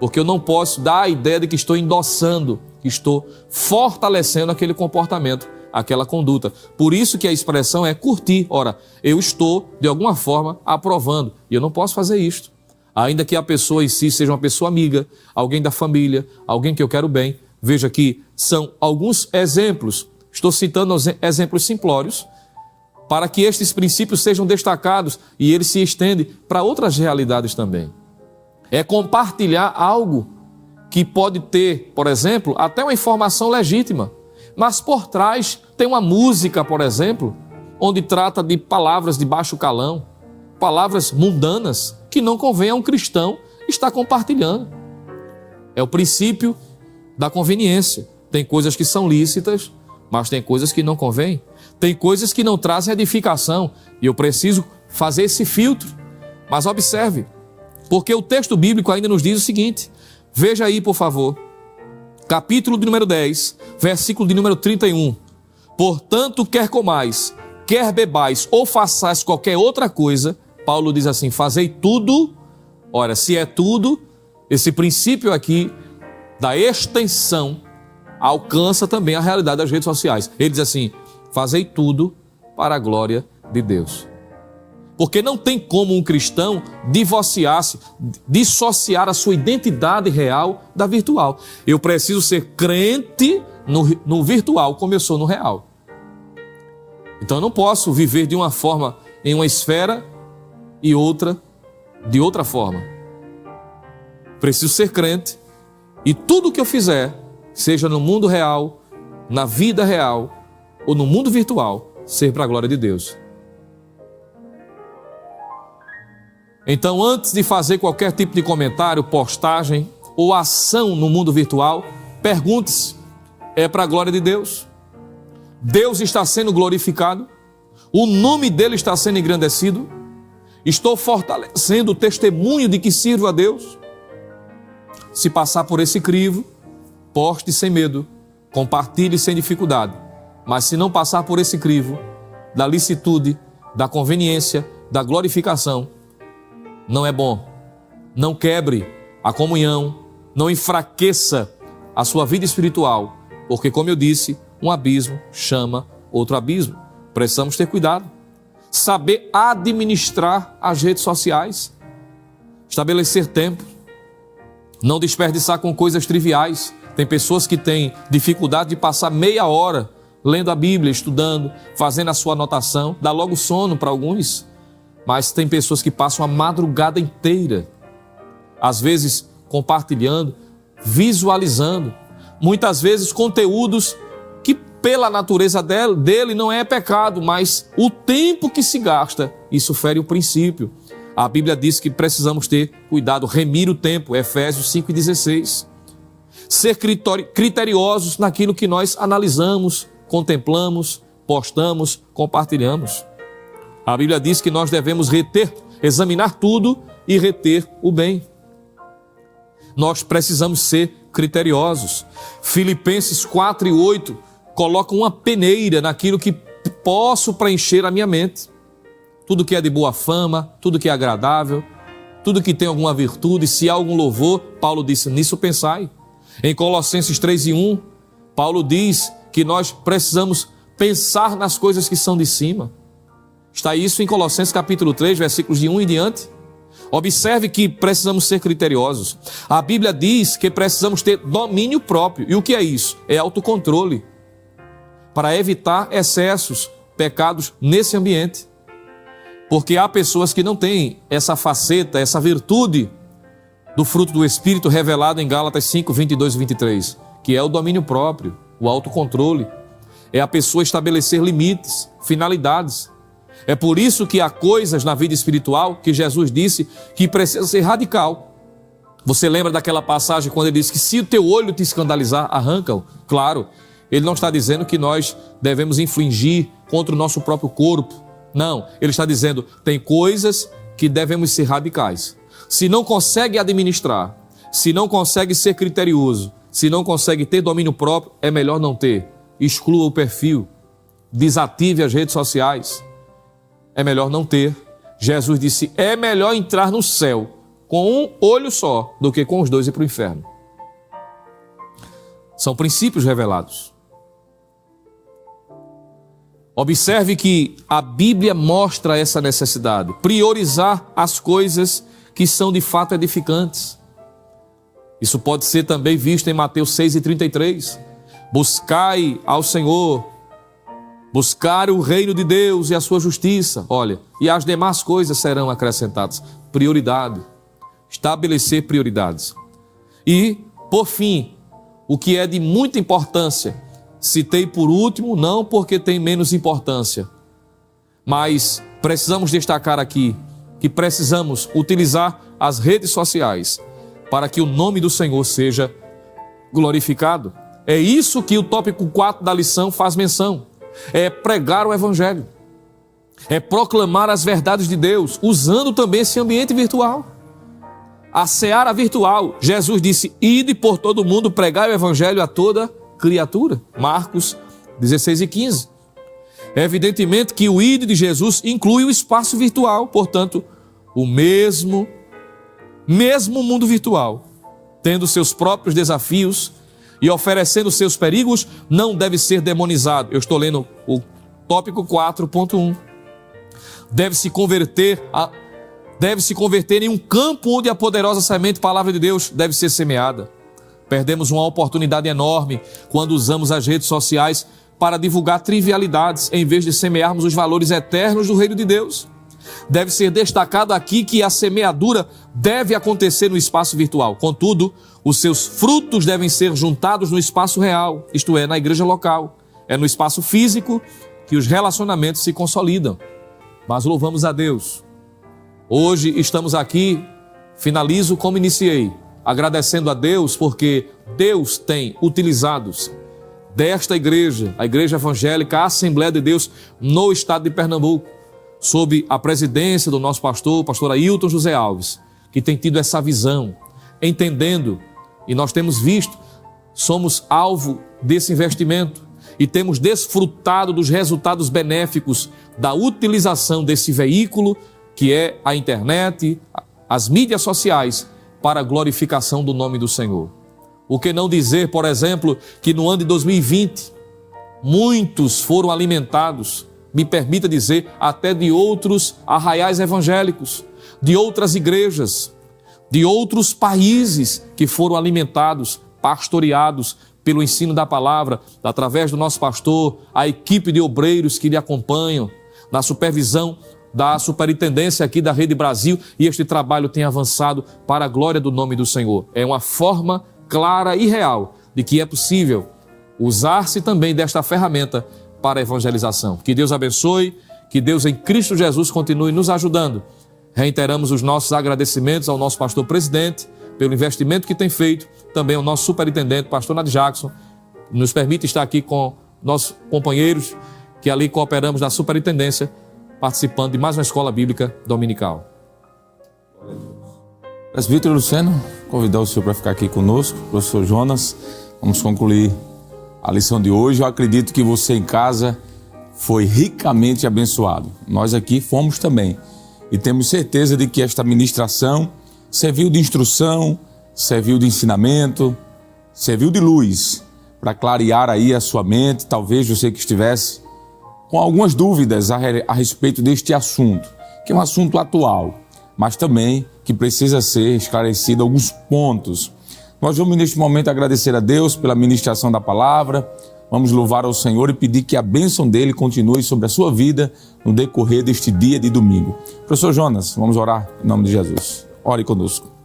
Porque eu não posso dar a ideia de que estou endossando, que estou fortalecendo aquele comportamento, aquela conduta. Por isso que a expressão é curtir. Ora, eu estou, de alguma forma, aprovando. E eu não posso fazer isto. Ainda que a pessoa em si seja uma pessoa amiga, alguém da família, alguém que eu quero bem. Veja que são alguns exemplos. Estou citando exemplos simplórios para que estes princípios sejam destacados e eles se estendem para outras realidades também. É compartilhar algo que pode ter, por exemplo, até uma informação legítima, mas por trás tem uma música, por exemplo, onde trata de palavras de baixo calão, palavras mundanas que não convém a um cristão estar compartilhando. É o princípio da conveniência. Tem coisas que são lícitas, mas tem coisas que não convêm. Tem coisas que não trazem edificação e eu preciso fazer esse filtro. Mas observe, porque o texto bíblico ainda nos diz o seguinte, veja aí, por favor, capítulo de número 10, versículo de número 31. Portanto, quer comais, quer bebais ou façais qualquer outra coisa, Paulo diz assim, fazei tudo. Ora, se é tudo, esse princípio aqui da extensão alcança também a realidade das redes sociais. Ele diz assim, fazei tudo para a glória de Deus. Porque não tem como um cristão divorciar-se, dissociar a sua identidade real da virtual. Eu preciso ser crente no virtual como eu sou no real. Então eu não posso viver de uma forma em uma esfera e outra de outra forma. Preciso ser crente e tudo que eu fizer, seja no mundo real, na vida real ou no mundo virtual, ser para a glória de Deus. Então, antes de fazer qualquer tipo de comentário, postagem ou ação no mundo virtual, pergunte-se, é para a glória de Deus? Deus está sendo glorificado? O nome dele está sendo engrandecido? Estou fortalecendo o testemunho de que sirvo a Deus? Se passar por esse crivo, poste sem medo, compartilhe sem dificuldade. Mas se não passar por esse crivo, da licitude, da conveniência, da glorificação, não é bom. Não quebre a comunhão, não enfraqueça a sua vida espiritual, porque, como eu disse, um abismo chama outro abismo. Precisamos ter cuidado. Saber administrar as redes sociais, estabelecer tempo, não desperdiçar com coisas triviais. Tem pessoas que têm dificuldade de passar meia hora lendo a Bíblia, estudando, fazendo a sua anotação, dá logo sono para alguns, mas tem pessoas que passam a madrugada inteira, às vezes compartilhando, visualizando, muitas vezes conteúdos que pela natureza dele não é pecado, mas o tempo que se gasta, isso fere o princípio. A Bíblia diz que precisamos ter cuidado, remir o tempo, Efésios 5,16. Ser criteriosos naquilo que nós analisamos, contemplamos, postamos, compartilhamos. A Bíblia diz que nós devemos examinar tudo e reter o bem. Nós precisamos ser criteriosos. Filipenses 4:8 coloca uma peneira naquilo que posso preencher a minha mente. Tudo que é de boa fama, tudo que é agradável, tudo que tem alguma virtude, se há algum louvor, Paulo disse, nisso pensai. Em Colossenses 3:1, Paulo diz que nós precisamos pensar nas coisas que são de cima. Está isso em Colossenses capítulo 3, versículos de 1 em diante. Observe que precisamos ser criteriosos. A Bíblia diz que precisamos ter domínio próprio. E o que é isso? É autocontrole. Para evitar excessos, pecados nesse ambiente. Porque há pessoas que não têm essa faceta, essa virtude do fruto do Espírito revelado em Gálatas 5, 22 e 23, que é o domínio próprio, o autocontrole. É a pessoa estabelecer limites, finalidades. É por isso que há coisas na vida espiritual que Jesus disse que precisa ser radical. Você lembra daquela passagem quando ele disse que se o teu olho te escandalizar, arranca-o? Claro, ele não está dizendo que nós devemos infligir contra o nosso próprio corpo. Não, ele está dizendo, tem coisas que devemos ser radicais. Se não consegue administrar, se não consegue ser criterioso, se não consegue ter domínio próprio, é melhor não ter. Exclua o perfil, desative as redes sociais. É melhor não ter. Jesus disse, é melhor entrar no céu com um olho só do que com os dois ir para o inferno. São princípios revelados. Observe que a Bíblia mostra essa necessidade, priorizar as coisas que são de fato edificantes. Isso pode ser também visto em Mateus 6:33. Buscai ao Senhor, buscar o reino de Deus e a sua justiça, olha, e as demais coisas serão acrescentadas. Prioridade, estabelecer prioridades. E, por fim, o que é de muita importância, citei por último, não porque tem menos importância, mas precisamos destacar aqui que precisamos utilizar as redes sociais para que o nome do Senhor seja glorificado. É isso que o tópico 4 da lição faz menção. É pregar o Evangelho. É proclamar as verdades de Deus, usando também esse ambiente virtual. A seara virtual, Jesus disse, ide por todo mundo, pregai o Evangelho a toda criatura. Marcos 16:15. É evidentemente que o ide de Jesus inclui o espaço virtual, portanto, o mesmo mundo virtual, tendo seus próprios desafios e oferecendo seus perigos, não deve ser demonizado. Eu estou lendo o tópico 4.1. Deve se converter em um campo onde a poderosa semente, palavra de Deus, deve ser semeada. Perdemos uma oportunidade enorme quando usamos as redes sociais para divulgar trivialidades, em vez de semearmos os valores eternos do reino de Deus. Deve ser destacado aqui que a semeadura deve acontecer no espaço virtual. Contudo, os seus frutos devem ser juntados no espaço real, isto é, na igreja local. É no espaço físico que os relacionamentos se consolidam. Mas louvamos a Deus. Hoje estamos aqui, finalizo como iniciei, agradecendo a Deus porque Deus tem utilizado desta igreja, a Igreja Evangélica, a Assembleia de Deus no estado de Pernambuco, sob a presidência do nosso pastor Ailton José Alves, que tem tido essa visão, entendendo, e nós temos visto, somos alvo desse investimento e temos desfrutado dos resultados benéficos da utilização desse veículo, que é a internet, as mídias sociais, para a glorificação do nome do Senhor. O que não dizer, por exemplo, que no ano de 2020, muitos foram alimentados, me permita dizer, até de outros arraiais evangélicos, de outras igrejas, de outros países que foram alimentados pastoreados pelo ensino da palavra, através do nosso pastor, a equipe de obreiros que lhe acompanham, na supervisão da superintendência aqui da Rede Brasil, e este trabalho tem avançado para a glória do nome do Senhor. É uma forma clara e real de que é possível usar-se também desta ferramenta para a evangelização. Que Deus abençoe, que Deus em Cristo Jesus continue nos ajudando. Reiteramos os nossos agradecimentos ao nosso pastor presidente pelo investimento que tem feito, também ao nosso superintendente, pastor Nadir Jackson, nos permite estar aqui com nossos companheiros que ali cooperamos na superintendência, participando de mais uma escola bíblica dominical. Presbítero Luciano, convidar o senhor para ficar aqui conosco. Professor Jonas, vamos concluir a lição de hoje. Eu acredito que você em casa foi ricamente abençoado. Nós aqui fomos também. E temos certeza de que esta ministração serviu de instrução, serviu de ensinamento, serviu de luz para clarear aí a sua mente. Talvez você que estivesse com algumas dúvidas a respeito deste assunto, que é um assunto atual, mas também que precisa ser esclarecido alguns pontos. Nós vamos neste momento agradecer a Deus pela ministração da palavra, vamos louvar ao Senhor e pedir que a bênção dele continue sobre a sua vida no decorrer deste dia de domingo. Professor Jonas, vamos orar em nome de Jesus. Ore conosco.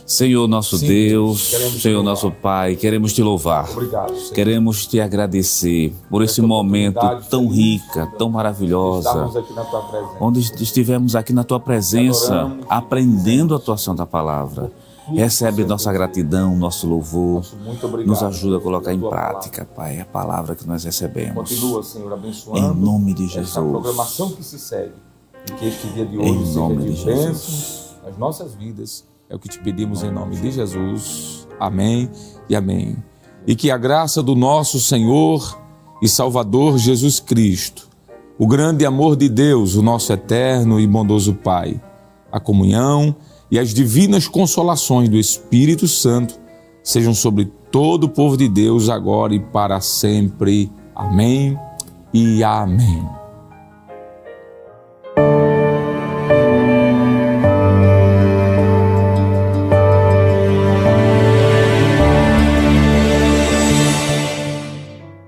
Senhor nosso Deus, Senhor nosso Pai, queremos te louvar. Obrigado, Senhor. Queremos te agradecer por esse momento tão rica, tão maravilhosa, onde estivemos aqui na tua presença, aprendendo a atuação da palavra. Recebe nossa gratidão, nosso louvor, nos ajuda a colocar em prática, Pai, a palavra que nós recebemos. Continua, Senhor, abençoando em nome de Jesus. essa programação que se segue, e que este dia de hoje seja de bênção nas nossas vidas. É o que te pedimos em nome de Jesus. Amém e amém. E que a graça do nosso Senhor e Salvador Jesus Cristo, o grande amor de Deus, o nosso eterno e bondoso Pai, a comunhão e as divinas consolações do Espírito Santo sejam sobre todo o povo de Deus agora e para sempre. Amém e amém.